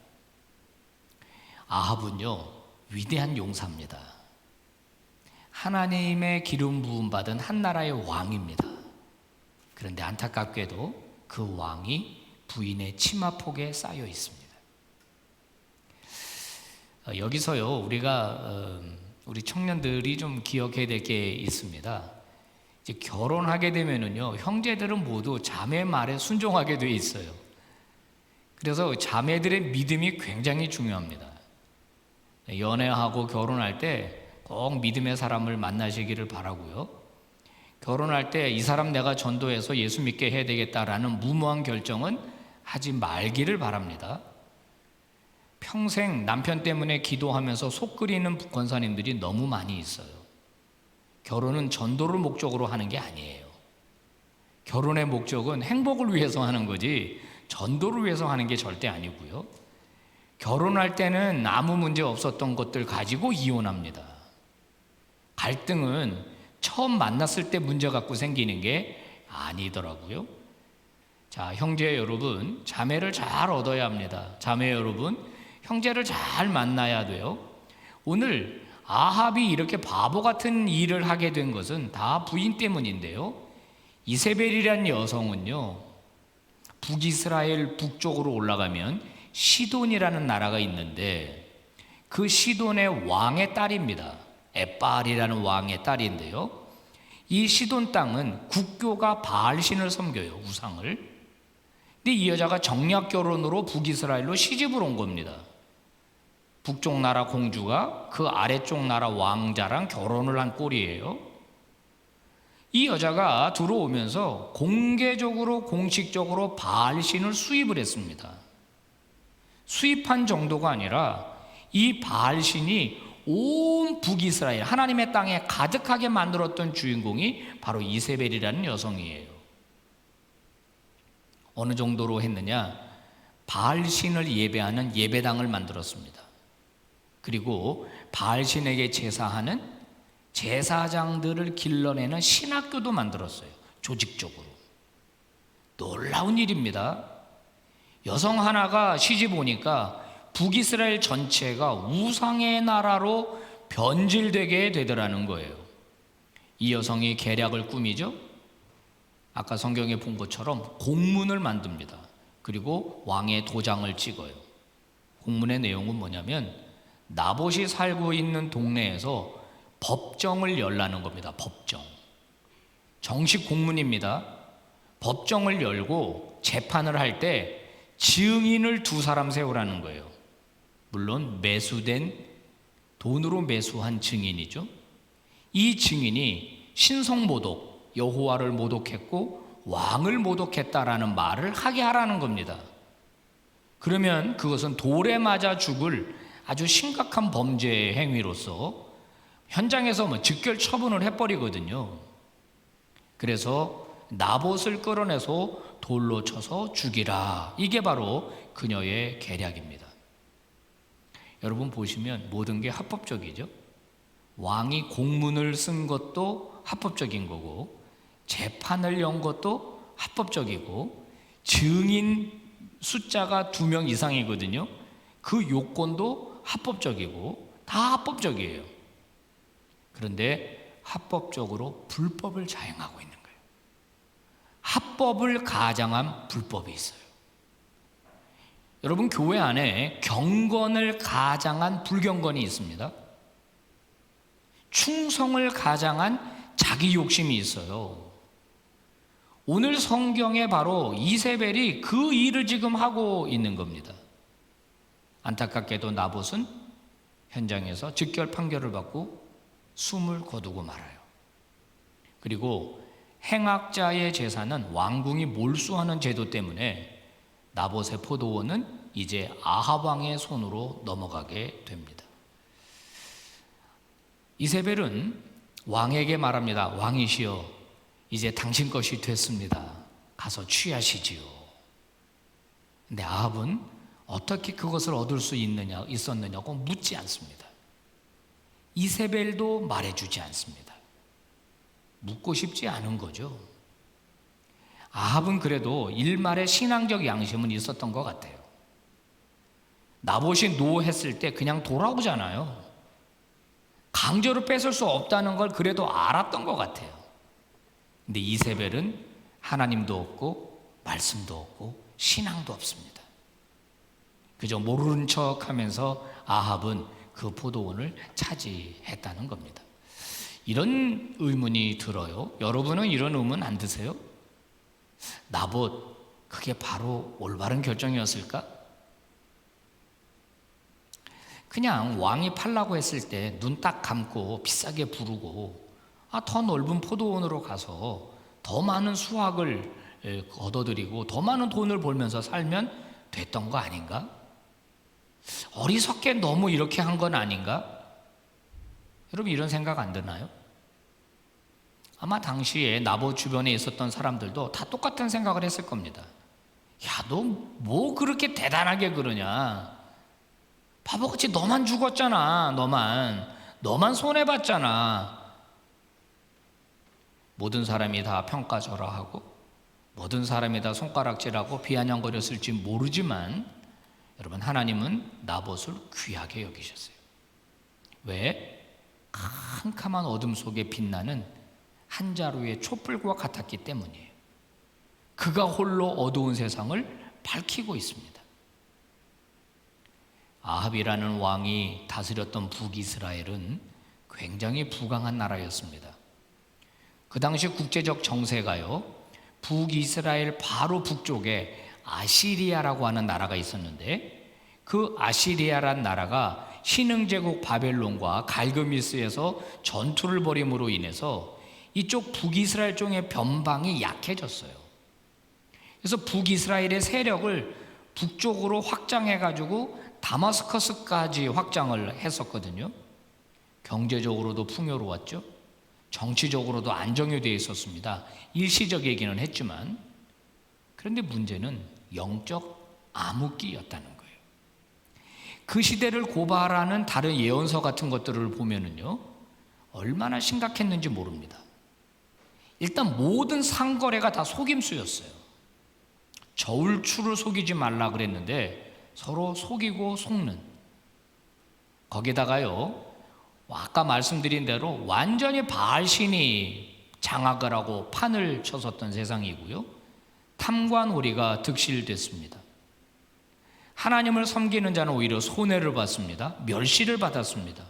아합은요, 위대한 용사입니다. 하나님의 기름 부음 받은 한 나라의 왕입니다. 그런데 안타깝게도 그 왕이 부인의 치마폭에 쌓여 있습니다. 여기서요, 우리 청년들이 좀 기억해야 될 게 있습니다. 이제 결혼하게 되면은요, 형제들은 모두 자매 말에 순종하게 돼 있어요. 그래서 자매들의 믿음이 굉장히 중요합니다. 연애하고 결혼할 때 꼭 믿음의 사람을 만나시기를 바라고요. 결혼할 때 이 사람 내가 전도해서 예수 믿게 해야 되겠다라는 무모한 결정은 하지 말기를 바랍니다. 평생 남편 때문에 기도하면서 속 끓이는 권사님들이 너무 많이 있어요. 결혼은 전도를 목적으로 하는 게 아니에요. 결혼의 목적은 행복을 위해서 하는 거지 전도를 위해서 하는 게 절대 아니고요. 결혼할 때는 아무 문제 없었던 것들 가지고 이혼합니다. 갈등은 처음 만났을 때 문제 갖고 생기는 게 아니더라고요. 자, 형제 여러분, 자매를 잘 얻어야 합니다. 자매 여러분, 형제를 잘 만나야 돼요. 오늘 아합이 이렇게 바보 같은 일을 하게 된 것은 다 부인 때문인데요. 이세벨이란 여성은요, 북이스라엘 북쪽으로 올라가면 시돈이라는 나라가 있는데 그 시돈의 왕의 딸입니다. 에빨이라는 왕의 딸인데요. 이 시돈 땅은 국교가 바알신을 섬겨요, 우상을. 근데 이 여자가 정략 결혼으로 북이스라엘로 시집을 온 겁니다. 북쪽 나라 공주가 그 아래쪽 나라 왕자랑 결혼을 한 꼴이에요. 이 여자가 들어오면서 공개적으로 공식적으로 바알신을 수입을 했습니다. 수입한 정도가 아니라 이 바알신이 온 북이스라엘 하나님의 땅에 가득하게 만들었던 주인공이 바로 이세벨이라는 여성이에요. 어느 정도로 했느냐? 바알신을 예배하는 예배당을 만들었습니다. 그리고 바알신에게 제사하는 제사장들을 길러내는 신학교도 만들었어요. 조직적으로. 놀라운 일입니다. 여성 하나가 시집 오니까 북이스라엘 전체가 우상의 나라로 변질되게 되더라는 거예요. 이 여성이 계략을 꾸미죠. 아까 성경에 본 것처럼 공문을 만듭니다. 그리고 왕의 도장을 찍어요. 공문의 내용은 뭐냐면 나봇이 살고 있는 동네에서 법정을 열라는 겁니다. 법정. 정식 공문입니다. 법정을 열고 재판을 할 때 증인을 2사람 세우라는 거예요. 물론 매수된 돈으로 매수한 증인이죠. 이 증인이 신성모독, 여호와를 모독했고 왕을 모독했다라는 말을 하게 하라는 겁니다. 그러면 그것은 돌에 맞아 죽을 아주 심각한 범죄 행위로서 현장에서 즉결 처분을 해버리거든요. 그래서 나봇을 끌어내서 돌로 쳐서 죽이라. 이게 바로 그녀의 계략입니다. 여러분 보시면 모든 게 합법적이죠. 왕이 공문을 쓴 것도 합법적인 거고 재판을 연 것도 합법적이고 증인 숫자가 2명 이상이거든요. 그 요건도 합법적이고 다 합법적이에요. 그런데 합법적으로 불법을 자행하고 있는 거예요. 합법을 가장한 불법이 있어요. 여러분 교회 안에 경건을 가장한 불경건이 있습니다. 충성을 가장한 자기 욕심이 있어요. 오늘 성경에 바로 이세벨이 그 일을 지금 하고 있는 겁니다. 안타깝게도 나봇은 현장에서 즉결 판결을 받고 숨을 거두고 말아요. 그리고 행악자의 제사는 왕궁이 몰수하는 제도 때문에 나봇의 포도원은 이제 아합 왕의 손으로 넘어가게 됩니다. 이세벨은 왕에게 말합니다. 왕이시여, 이제 당신 것이 됐습니다. 가서 취하시지요. 근데 아합은 어떻게 그것을 얻을 수 있었느냐고 묻지 않습니다. 이세벨도 말해주지 않습니다. 묻고 싶지 않은 거죠. 아합은 그래도 일말의 신앙적 양심은 있었던 것 같아요. 나봇이 노했을 때 그냥 돌아오잖아요. 강제로 뺏을 수 없다는 걸 그래도 알았던 것 같아요. 근데 이세벨은 하나님도 없고 말씀도 없고 신앙도 없습니다. 그저 모르는 척하면서 아합은 그 포도원을 차지했다는 겁니다. 이런 의문이 들어요. 여러분은 이런 의문 안 드세요? 나봇, 그게 바로 올바른 결정이었을까? 그냥 왕이 팔라고 했을 때 눈 딱 감고 비싸게 부르고 더 넓은 포도원으로 가서 더 많은 수확을 얻어들이고 더 많은 돈을 벌면서 살면 됐던 거 아닌가? 어리석게 너무 이렇게 한 건 아닌가? 여러분 이런 생각 안 드나요? 아마 당시에 나봇 주변에 있었던 사람들도 다 똑같은 생각을 했을 겁니다. 야, 너 뭐 그렇게 대단하게 그러냐? 바보같이 너만 죽었잖아. 너만 손해봤잖아. 모든 사람이 다 평가절하하고 모든 사람이 다 손가락질하고 비아냥거렸을지 모르지만 여러분 하나님은 나봇을 귀하게 여기셨어요. 왜? 캄캄한 어둠 속에 빛나는 한 자루의 촛불과 같았기 때문이에요. 그가 홀로 어두운 세상을 밝히고 있습니다. 아합이라는 왕이 다스렸던 북이스라엘은 굉장히 부강한 나라였습니다. 그 당시 국제적 정세가요, 북이스라엘 바로 북쪽에 아시리아라고 하는 나라가 있었는데 그 아시리아란 나라가 신흥제국 바벨론과 갈그미스에서 전투를 벌임으로 인해서 이쪽 북이스라엘 쪽의 변방이 약해졌어요. 그래서 북이스라엘의 세력을 북쪽으로 확장해가지고 다마스커스까지 확장을 했었거든요. 경제적으로도 풍요로웠죠. 정치적으로도 안정이 되어 있었습니다. 일시적이기는 했지만 그런데 문제는 영적 암흑기였다는 거예요. 그 시대를 고발하는 다른 예언서 같은 것들을 보면은요, 얼마나 심각했는지 모릅니다. 일단 모든 상거래가 다 속임수였어요. 저울추를 속이지 말라 그랬는데 서로 속이고 속는, 거기다가요 아까 말씀드린 대로 완전히 바알신이 장악을 하고 판을 쳤었던 세상이고요, 탐관오리가 득실됐습니다. 하나님을 섬기는 자는 오히려 손해를 받습니다. 멸시를 받았습니다.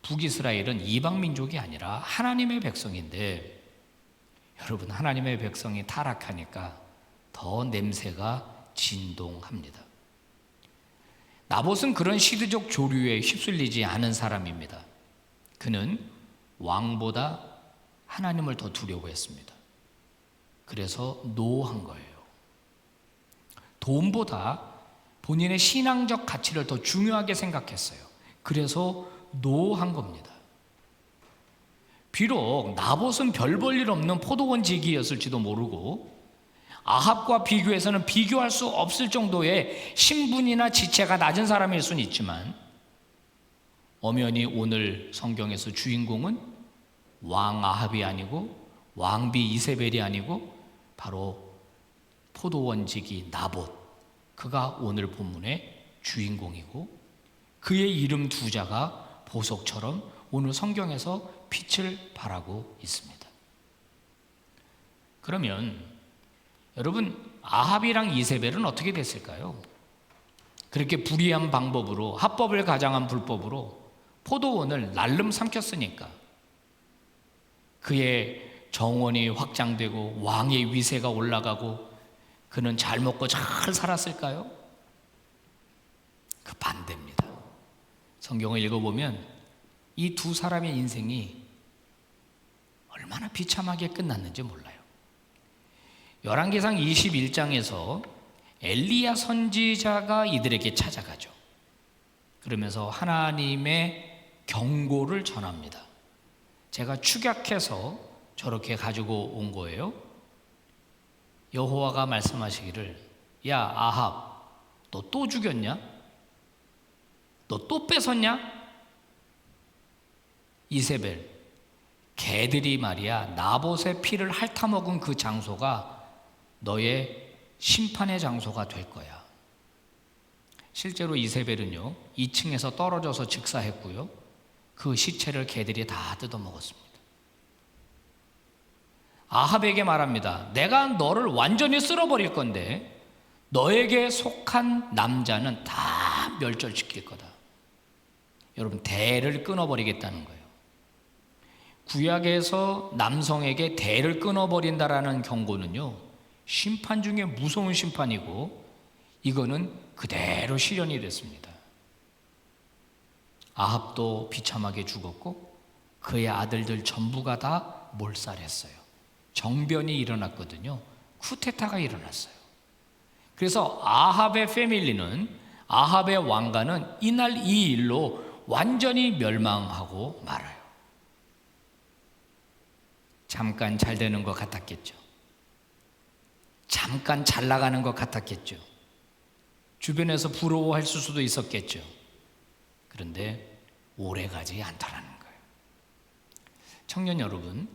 북이스라엘은 이방민족이 아니라 하나님의 백성인데 여러분 하나님의 백성이 타락하니까 더 냄새가 진동합니다. 나봇은 그런 시대적 조류에 휩쓸리지 않은 사람입니다. 그는 왕보다 하나님을 더 두려워했습니다. 그래서 노한 거예요. 돈보다 본인의 신앙적 가치를 더 중요하게 생각했어요. 그래서 노한 겁니다. 비록 나봇은 별 볼 일 없는 포도원 지기였을지도 모르고 아합과 비교해서는 비교할 수 없을 정도의 신분이나 지체가 낮은 사람일 수는 있지만 엄연히 오늘 성경에서 주인공은 왕 아합이 아니고 왕비 이세벨이 아니고 바로 포도원 지기 나봇, 그가 오늘 본문의 주인공이고 그의 이름 두 자가 보석처럼 오늘 성경에서 빛을 발하고 있습니다. 그러면 여러분 아합이랑 이세벨은 어떻게 됐을까요? 그렇게 불의한 방법으로, 합법을 가장한 불법으로 포도원을 날름 삼켰으니까 그의 정원이 확장되고 왕의 위세가 올라가고 그는 잘 먹고 잘 살았을까요? 그 반대입니다. 성경을 읽어보면 이 두 사람의 인생이 얼마나 비참하게 끝났는지 몰라요. 열왕기상 21장에서 엘리야 선지자가 이들에게 찾아가죠. 그러면서 하나님의 경고를 전합니다. 제가 축약해서 저렇게 가지고 온 거예요. 여호와가 말씀하시기를, 야 아합, 너 또 죽였냐? 너 또 뺏었냐? 이세벨, 개들이 말이야 나봇의 피를 핥아먹은 그 장소가 너의 심판의 장소가 될 거야. 실제로 이세벨은요 2층에서 떨어져서 즉사했고요, 그 시체를 개들이 다 뜯어먹었습니다. 아합에게 말합니다. 내가 너를 완전히 쓸어버릴 건데 너에게 속한 남자는 다 멸절시킬 거다. 여러분, 대를 끊어버리겠다는 거예요. 구약에서 남성에게 대를 끊어버린다라는 경고는요 심판 중에 무서운 심판이고, 이거는 그대로 실현이 됐습니다. 아합도 비참하게 죽었고 그의 아들들 전부가 다 몰살했어요. 정변이 일어났거든요. 쿠데타가 일어났어요. 그래서 아합의 패밀리는, 아합의 왕가는 이날 이 일로 완전히 멸망하고 말아요. 잠깐 잘 되는 것 같았겠죠. 잠깐 잘 나가는 것 같았겠죠. 주변에서 부러워할 수도 있었겠죠. 그런데 오래 가지 않더라는 거예요. 청년 여러분,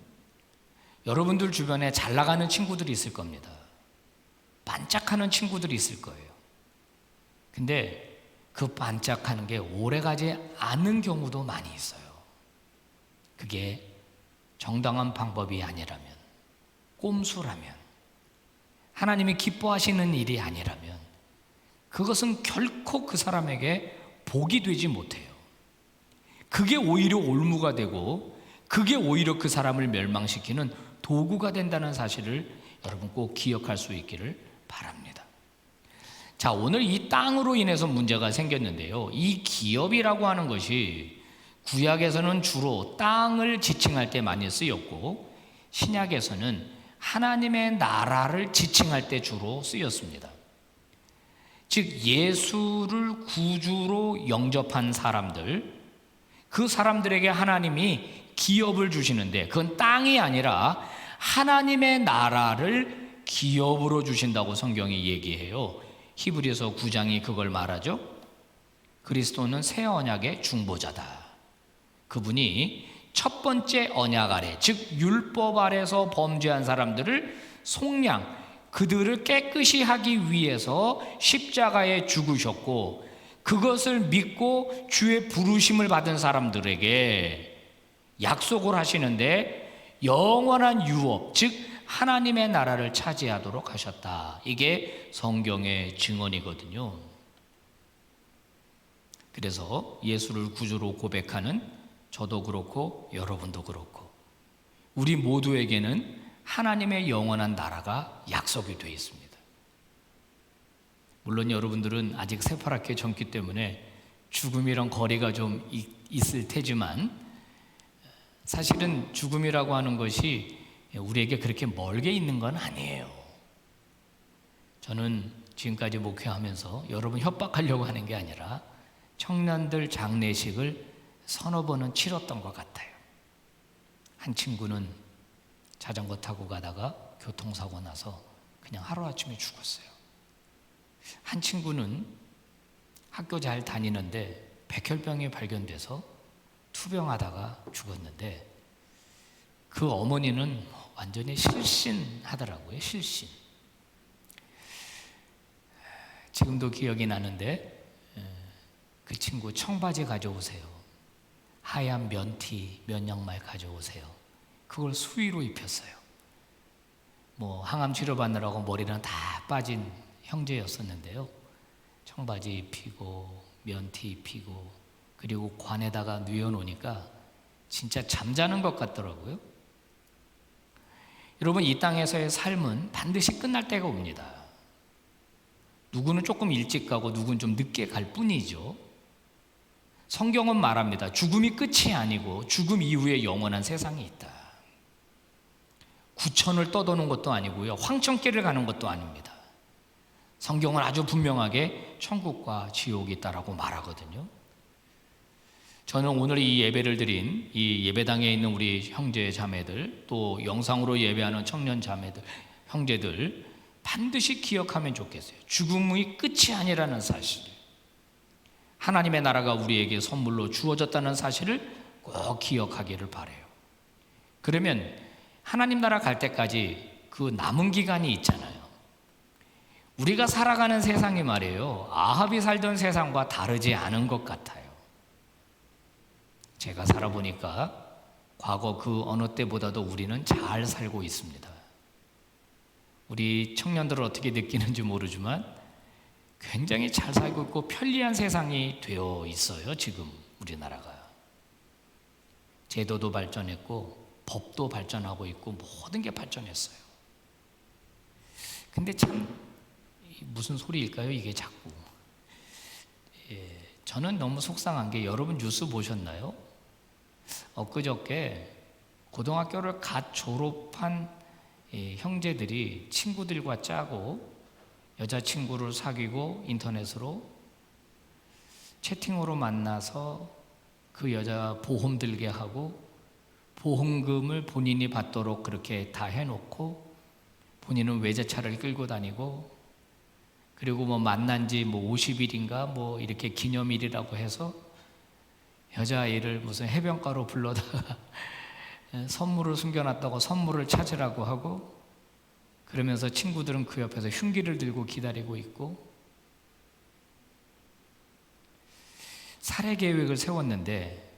여러분들 주변에 잘 나가는 친구들이 있을 겁니다. 반짝하는 친구들이 있을 거예요. 근데 그 반짝하는 게 오래 가지 않는 경우도 많이 있어요. 그게 정당한 방법이 아니라면, 꼼수라면, 하나님이 기뻐하시는 일이 아니라면 그것은 결코 그 사람에게 복이 되지 못해요. 그게 오히려 올무가 되고, 그게 오히려 그 사람을 멸망시키는 도구가 된다는 사실을 여러분 꼭 기억할 수 있기를 바랍니다. 자, 오늘 이 땅으로 인해서 문제가 생겼는데요, 이 기업이라고 하는 것이 구약에서는 주로 땅을 지칭할 때 많이 쓰였고, 신약에서는 하나님의 나라를 지칭할 때 주로 쓰였습니다. 즉 예수를 구주로 영접한 사람들, 그 사람들에게 하나님이 기업을 주시는데 그건 땅이 아니라 하나님의 나라를 기업으로 주신다고 성경이 얘기해요. 히브리서 9장이 그걸 말하죠. 그리스도는 새 언약의 중보자다. 그분이 첫 번째 언약 아래, 즉 율법 아래서 범죄한 사람들을 속량, 그들을 깨끗이 하기 위해서 십자가에 죽으셨고, 그것을 믿고 주의 부르심을 받은 사람들에게 약속을 하시는데 영원한 유업, 즉 하나님의 나라를 차지하도록 하셨다. 이게 성경의 증언이거든요. 그래서 예수를 구주로 고백하는 저도 그렇고 여러분도 그렇고 우리 모두에게는 하나님의 영원한 나라가 약속이 되어 있습니다. 물론 여러분들은 아직 새파랗게 젊기 때문에 죽음이랑 거리가 좀 있을 테지만, 사실은 죽음이라고 하는 것이 우리에게 그렇게 멀게 있는 건 아니에요. 저는 지금까지 목회하면서 여러분 협박하려고 하는 게 아니라 청년들 장례식을 서너 번은 치렀던 것 같아요. 한 친구는 자전거 타고 가다가 교통사고 나서 그냥 하루아침에 죽었어요. 한 친구는 학교 잘 다니는데 백혈병이 발견돼서 투병하다가 죽었는데, 그 어머니는 완전히 실신하더라고요. 실신. 지금도 기억이 나는데 그 친구 청바지 가져오세요. 하얀 면티, 면양말 가져오세요. 그걸 수의로 입혔어요. 뭐 항암 치료 받느라고 머리는 다 빠진 형제였었는데요. 청바지 입히고 면티 입히고 그리고 관에다가 뉘어놓으니까 진짜 잠자는 것 같더라고요. 여러분, 이 땅에서의 삶은 반드시 끝날 때가 옵니다. 누구는 조금 일찍 가고 누구는 좀 늦게 갈 뿐이죠. 성경은 말합니다. 죽음이 끝이 아니고 죽음 이후에 영원한 세상이 있다. 구천을 떠도는 것도 아니고요, 황천길을 가는 것도 아닙니다. 성경은 아주 분명하게 천국과 지옥이 있다라고 말하거든요. 저는 오늘 이 예배를 드린 이 예배당에 있는 우리 형제 자매들, 또 영상으로 예배하는 청년 자매들, 형제들 반드시 기억하면 좋겠어요. 죽음이 끝이 아니라는 사실, 하나님의 나라가 우리에게 선물로 주어졌다는 사실을 꼭 기억하기를 바라요. 그러면 하나님 나라 갈 때까지 그 남은 기간이 있잖아요. 우리가 살아가는 세상이 말이에요, 아합이 살던 세상과 다르지 않은 것 같아요. 제가 살아보니까 과거 그 어느 때보다도 우리는 잘 살고 있습니다. 우리 청년들은 어떻게 느끼는지 모르지만 굉장히 잘 살고 있고 편리한 세상이 되어 있어요. 지금 우리나라가 제도도 발전했고 법도 발전하고 있고 모든 게 발전했어요. 근데 참 무슨 소리일까요? 이게 자꾸. 저는 너무 속상한 게, 여러분 뉴스 보셨나요? 엊그저께 고등학교를 갓 졸업한 형제들이 친구들과 짜고 여자친구를 사귀고 인터넷으로 채팅으로 만나서 그 여자 보험 들게 하고 보험금을 본인이 받도록 그렇게 다 해놓고 본인은 외제차를 끌고 다니고, 그리고 뭐 만난 지 뭐 50일인가 뭐 이렇게 기념일이라고 해서 여자아이를 무슨 해변가로 불러다가 선물을 숨겨놨다고 선물을 찾으라고 하고, 그러면서 친구들은 그 옆에서 흉기를 들고 기다리고 있고, 살해 계획을 세웠는데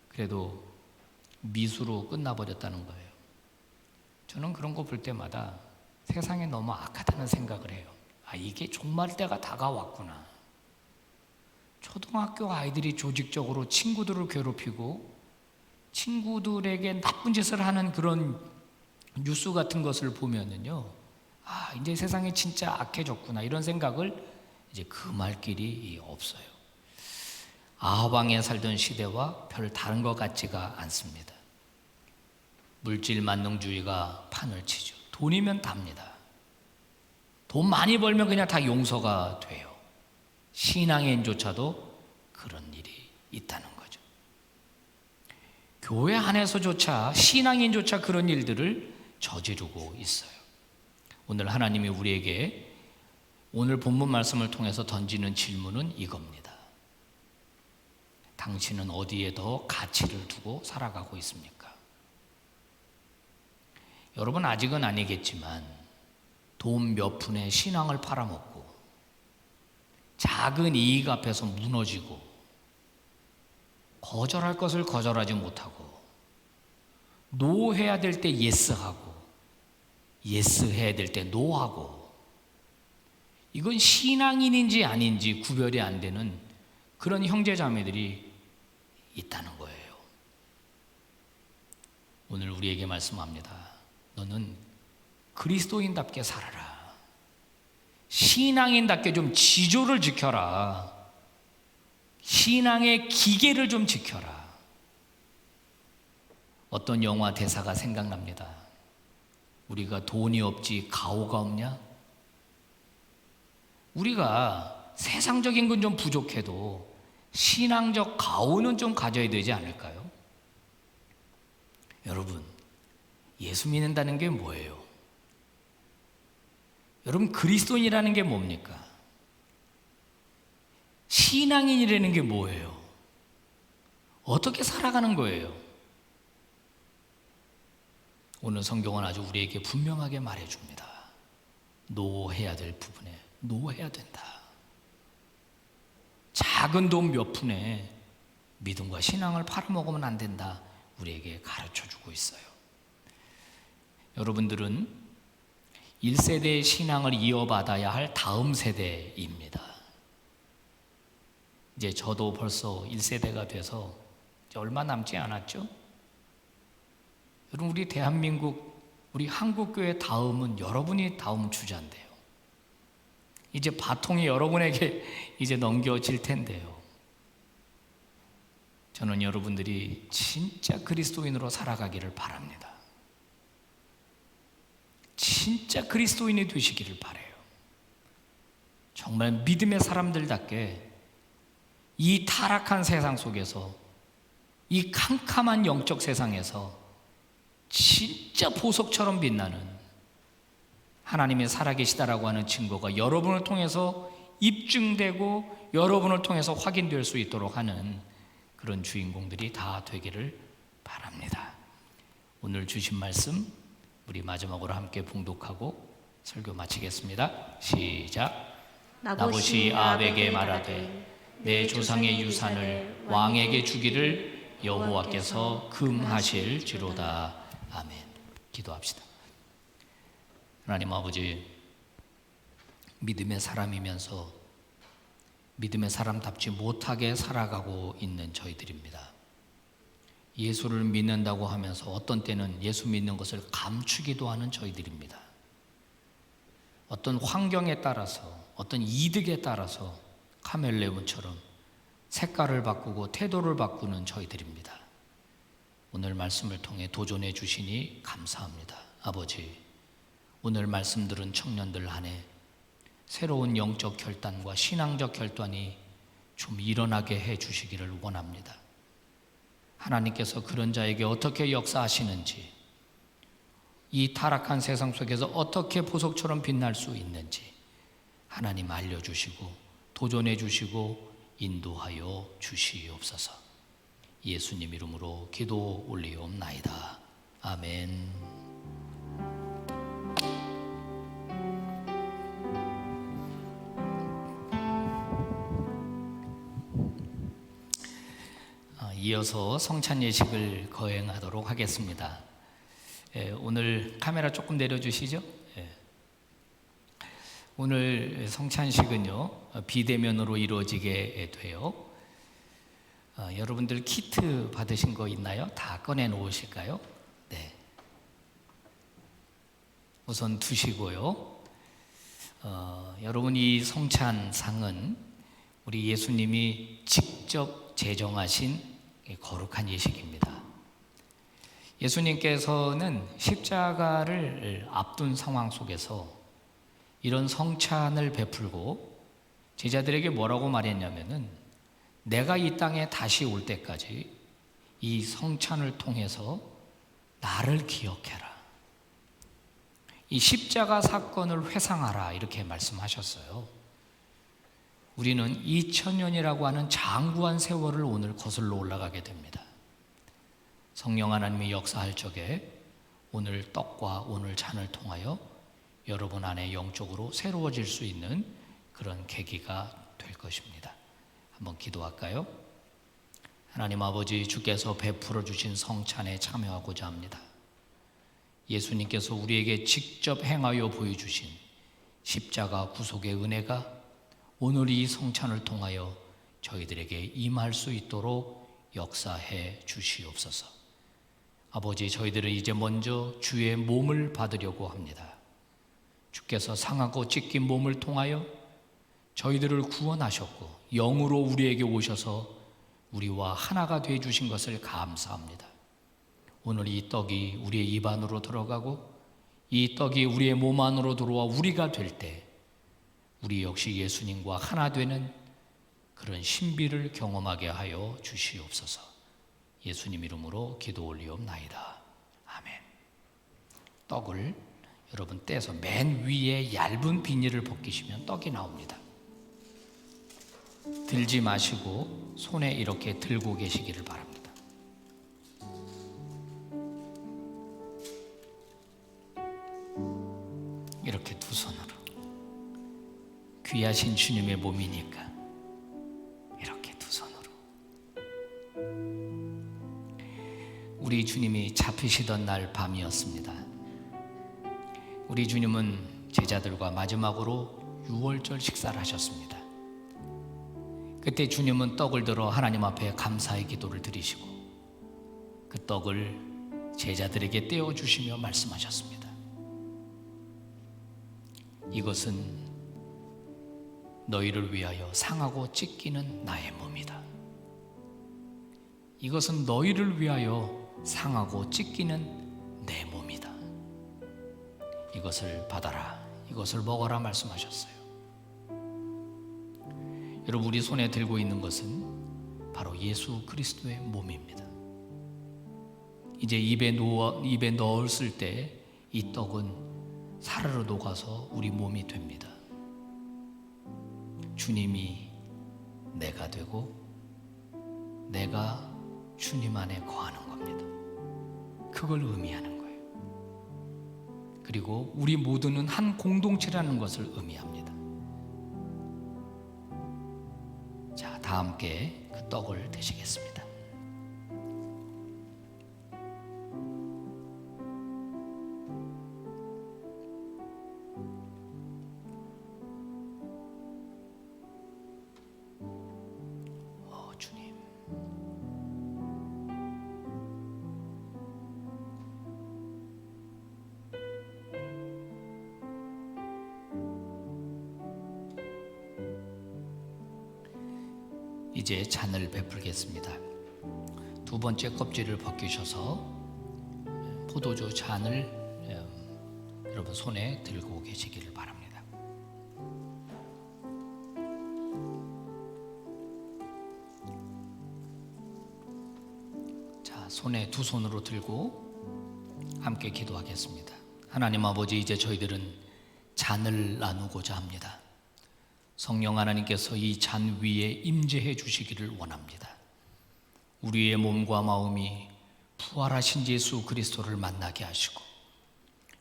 그래도 미수로 끝나버렸다는 거예요. 저는 그런 거 볼 때마다 세상이 너무 악하다는 생각을 해요. 아, 이게 종말 때가 다가왔구나. 초등학교 아이들이 조직적으로 친구들을 괴롭히고 친구들에게 나쁜 짓을 하는 그런 뉴스 같은 것을 보면은요, 아, 이제 세상이 진짜 악해졌구나, 이런 생각을 이제 금할 길이 없어요. 아합 왕에 살던 시대와 별 다른 것 같지가 않습니다. 물질 만능주의가 판을 치죠. 돈이면 답니다. 돈 많이 벌면 그냥 다 용서가 돼요. 신앙인조차도 그런 일이 있다는 거죠. 교회 안에서조차, 신앙인조차 그런 일들을 저지르고 있어요. 오늘 하나님이 우리에게 오늘 본문 말씀을 통해서 던지는 질문은 이겁니다. 당신은 어디에 더 가치를 두고 살아가고 있습니까? 여러분, 아직은 아니겠지만 돈 몇 푼에 신앙을 팔아먹고 작은 이익 앞에서 무너지고 거절할 것을 거절하지 못하고 노 해야 될 때 예스하고 예스 해야 될 때 노하고, 이건 신앙인인지 아닌지 구별이 안 되는 그런 형제자매들이 있다는 거예요. 오늘 우리에게 말씀합니다. 너는 그리스도인답게 살아라. 신앙인답게 좀 지조를 지켜라. 신앙의 기계를 좀 지켜라. 어떤 영화 대사가 생각납니다. 우리가 돈이 없지 가오가 없냐? 우리가 세상적인 건 좀 부족해도 신앙적 가오는 좀 가져야 되지 않을까요? 여러분, 예수 믿는다는 게 뭐예요? 여러분, 그리스도인이라는 게 뭡니까? 신앙인이라는 게 뭐예요? 어떻게 살아가는 거예요? 오늘 성경은 아주 우리에게 분명하게 말해줍니다. 노해야 될 부분에 노해야 된다. 작은 돈 몇 푼에 믿음과 신앙을 팔아먹으면 안 된다. 우리에게 가르쳐주고 있어요. 여러분들은 1세대의 신앙을 이어받아야 할 다음 세대입니다. 이제 저도 벌써 1세대가 돼서 이제 얼마 남지 않았죠? 여러분, 우리 대한민국, 우리 한국교회 다음은 여러분이 다음 주자인데요. 이제 바통이 여러분에게 이제 넘겨질 텐데요. 저는 여러분들이 진짜 그리스도인으로 살아가기를 바랍니다. 진짜 그리스도인이 되시기를 바라요. 정말 믿음의 사람들답게 이 타락한 세상 속에서, 이 캄캄한 영적 세상에서 진짜 보석처럼 빛나는 하나님의 살아계시다라고 하는 증거가 여러분을 통해서 입증되고 여러분을 통해서 확인될 수 있도록 하는 그런 주인공들이 다 되기를 바랍니다. 오늘 주신 말씀 우리 마지막으로 함께 봉독하고 설교 마치겠습니다. 시작. 나봇이 아합에게 말하되 내 조상의 유산을 왕에게 주기를 여호와께서 금하실지로다. 아멘. 기도합시다. 하나님 아버지, 믿음의 사람이면서 믿음의 사람답지 못하게 살아가고 있는 저희들입니다. 예수를 믿는다고 하면서 어떤 때는 예수 믿는 것을 감추기도 하는 저희들입니다. 어떤 환경에 따라서, 어떤 이득에 따라서 카멜레온처럼 색깔을 바꾸고 태도를 바꾸는 저희들입니다. 오늘 말씀을 통해 도전해 주시니 감사합니다. 아버지, 오늘 말씀 들은 청년들 안에 새로운 영적 결단과 신앙적 결단이 좀 일어나게 해 주시기를 원합니다. 하나님께서 그런 자에게 어떻게 역사하시는지, 이 타락한 세상 속에서 어떻게 보석처럼 빛날 수 있는지 하나님 알려주시고 도전해 주시고 인도하여 주시옵소서. 예수님 이름으로 기도 올리옵나이다. 아멘. 이어서 성찬 예식을 거행하도록 하겠습니다. 오늘 카메라 조금 내려주시죠. 오늘 성찬식은요 비대면으로 이루어지게 돼요. 여러분들 키트 받으신 거 있나요? 다 꺼내 놓으실까요? 네. 우선 두시고요. 여러분, 이 성찬상은 우리 예수님이 직접 제정하신 거룩한 예식입니다. 예수님께서는 십자가를 앞둔 상황 속에서 이런 성찬을 베풀고 제자들에게 뭐라고 말했냐면은 내가 이 땅에 다시 올 때까지 이 성찬을 통해서 나를 기억해라. 이 십자가 사건을 회상하라 이렇게 말씀하셨어요. 우리는 2000년이라고 하는 장구한 세월을 오늘 거슬러 올라가게 됩니다. 성령 하나님이 역사할 적에 오늘 떡과 오늘 잔을 통하여 여러분 안에 영적으로 새로워질 수 있는 그런 계기가 될 것입니다. 한번 기도할까요? 하나님 아버지, 주께서 베풀어 주신 성찬에 참여하고자 합니다. 예수님께서 우리에게 직접 행하여 보여주신 십자가 구속의 은혜가 오늘 이 성찬을 통하여 저희들에게 임할 수 있도록 역사해 주시옵소서. 아버지, 저희들은 이제 먼저 주의 몸을 받으려고 합니다. 주께서 상하고 찢긴 몸을 통하여 저희들을 구원하셨고 영으로 우리에게 오셔서 우리와 하나가 되어 주신 것을 감사합니다. 오늘 이 떡이 우리의 입 안으로 들어가고 이 떡이 우리의 몸 안으로 들어와 우리가 될 때 우리 역시 예수님과 하나 되는 그런 신비를 경험하게 하여 주시옵소서. 예수님 이름으로 기도 올리옵나이다. 아멘. 떡을 여러분 떼서 맨 위에 얇은 비닐을 벗기시면 떡이 나옵니다. 들지 마시고 손에 이렇게 들고 계시기를 바랍니다. 이렇게 두 손으로 귀하신 주님의 몸이니까 이렇게 두 손으로. 우리 주님이 잡히시던 날 밤이었습니다. 우리 주님은 제자들과 마지막으로 유월절 식사를 하셨습니다. 그때 주님은 떡을 들어 하나님 앞에 감사의 기도를 드리시고 그 떡을 제자들에게 떼어주시며 말씀하셨습니다. 이것은 너희를 위하여 상하고 찢기는 나의 몸이다. 이것은 너희를 위하여 상하고 찢기는 내 몸이다. 이것을 받아라, 이것을 먹어라 말씀하셨어요. 여러분, 우리 손에 들고 있는 것은 바로 예수 그리스도의 몸입니다. 이제 입에 넣었을 때 이 떡은 사르르 녹아서 우리 몸이 됩니다. 주님이 내가 되고 내가 주님 안에 거하는 겁니다. 그걸 의미하는 거예요. 그리고 우리 모두는 한 공동체라는 것을 의미합니다. 자, 다 함께 그 떡을 드시겠습니다. 주님, 이제 잔을 베풀겠습니다. 두 번째 껍질을 벗기셔서 포도주 잔을 여러분 손에 들고 계시기를 바랍니다. 자, 손에 두 손으로 들고 함께 기도하겠습니다. 하나님 아버지, 이제 저희들은 잔을 나누고자 합니다. 성령 하나님께서 이 잔 위에 임재해 주시기를 원합니다. 우리의 몸과 마음이 부활하신 예수 그리스도를 만나게 하시고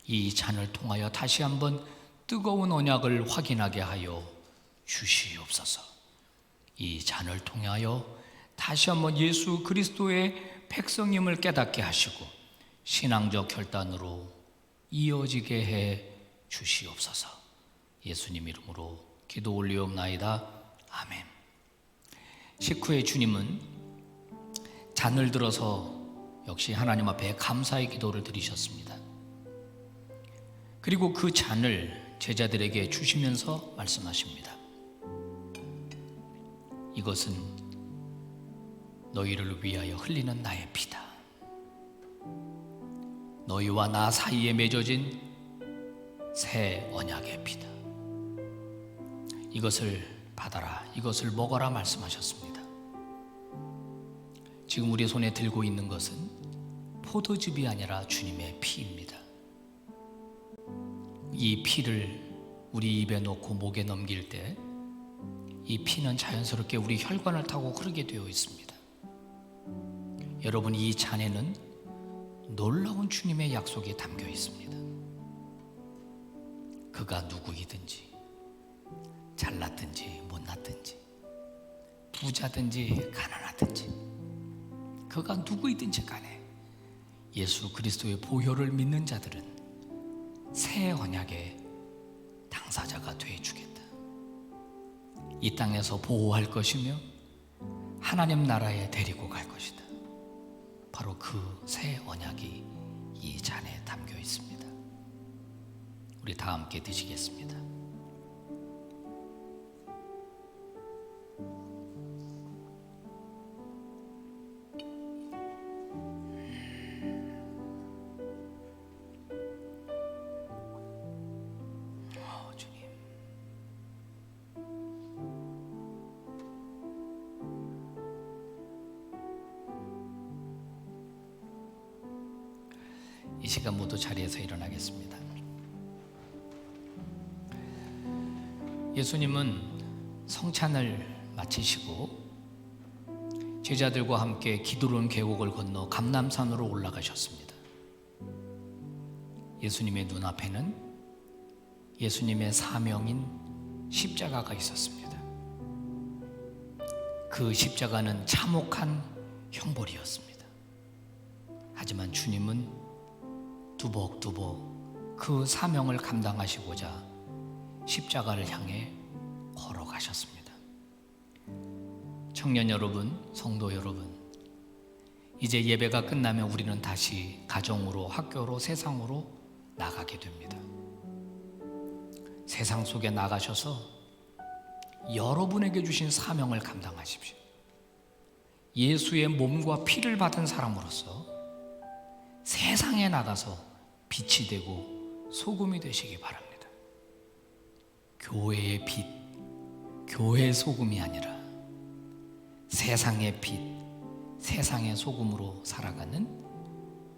이 잔을 통하여 다시 한번 뜨거운 언약을 확인하게 하여 주시옵소서. 이 잔을 통하여 다시 한번 예수 그리스도의 백성임을 깨닫게 하시고 신앙적 결단으로 이어지게 해 주시옵소서. 예수님 이름으로 기도 올리옵나이다. 아멘. 식후에 주님은 잔을 들어서 역시 하나님 앞에 감사의 기도를 드리셨습니다. 그리고 그 잔을 제자들에게 주시면서 말씀하십니다. 이것은 너희를 위하여 흘리는 나의 피다. 너희와 나 사이에 맺어진 새 언약의 피다. 이것을 받아라, 이것을 먹어라 말씀하셨습니다. 지금 우리 손에 들고 있는 것은 포도즙이 아니라 주님의 피입니다. 이 피를 우리 입에 넣고 목에 넘길 때 이 피는 자연스럽게 우리 혈관을 타고 흐르게 되어 있습니다. 여러분, 이 잔에는 놀라운 주님의 약속이 담겨 있습니다. 그가 누구이든지 잘났든지 못났든지 부자든지 가난하든지 그가 누구이든지 간에 예수 그리스도의 보혈을 믿는 자들은 새 언약의 당사자가 되어 주겠다. 이 땅에서 보호할 것이며 하나님 나라에 데리고 갈 것이다. 바로 그 새 언약이 이 잔에 담겨 있습니다. 우리 다 함께 드시겠습니다. 주님, 이 시간 모두 자리에서 일어나겠습니다. 예수님은 성찬을 마치시고 제자들과 함께 기드론 계곡을 건너 감람산으로 올라가셨습니다. 예수님의 눈앞에는 예수님의 사명인 십자가가 있었습니다. 그 십자가는 참혹한 형벌이었습니다. 하지만 주님은 두벅두벅 그 사명을 감당하시고자 십자가를 향해 걸어가셨습니다. 청년 여러분, 성도 여러분, 이제 예배가 끝나면 우리는 다시 가정으로, 학교로, 세상으로 나가게 됩니다. 세상 속에 나가셔서 여러분에게 주신 사명을 감당하십시오. 예수의 몸과 피를 받은 사람으로서 세상에 나가서 빛이 되고 소금이 되시기 바랍니다. 교회의 빛, 교회의 소금이 아니라 세상의 빛, 세상의 소금으로 살아가는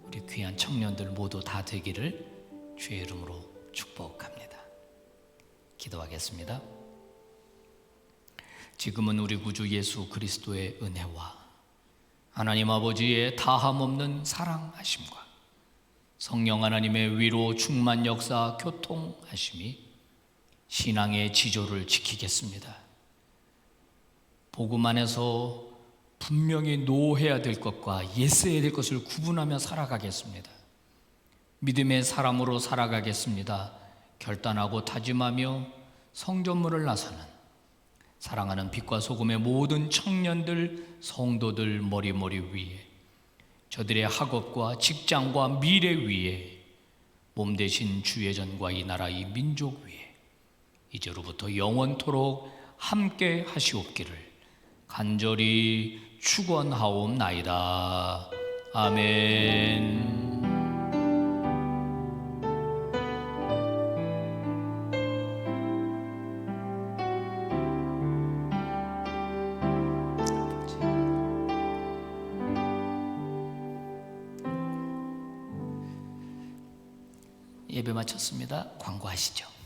우리 귀한 청년들 모두 다 되기를 주의 이름으로 축복합니다. 기도하겠습니다. 지금은 우리 구주 예수 그리스도의 은혜와 하나님 아버지의 다함없는 사랑하심과 성령 하나님의 위로 충만 역사 교통하심이 신앙의 지조를 지키겠습니다. 복음 안에서 분명히 노해야 될 것과 예스해야 될 것을 구분하며 살아가겠습니다. 믿음의 사람으로 살아가겠습니다. 결단하고 다짐하며 성전문을 나서는 사랑하는 빛과 소금의 모든 청년들, 성도들 머리 위에, 저들의 학업과 직장과 미래 위에, 몸 대신 주의 전과 이 나라 이 민족 위에 이제로부터 영원토록 함께 하시옵기를 간절히 축원하옵나이다. 아멘. 예배 마쳤습니다. 광고하시죠.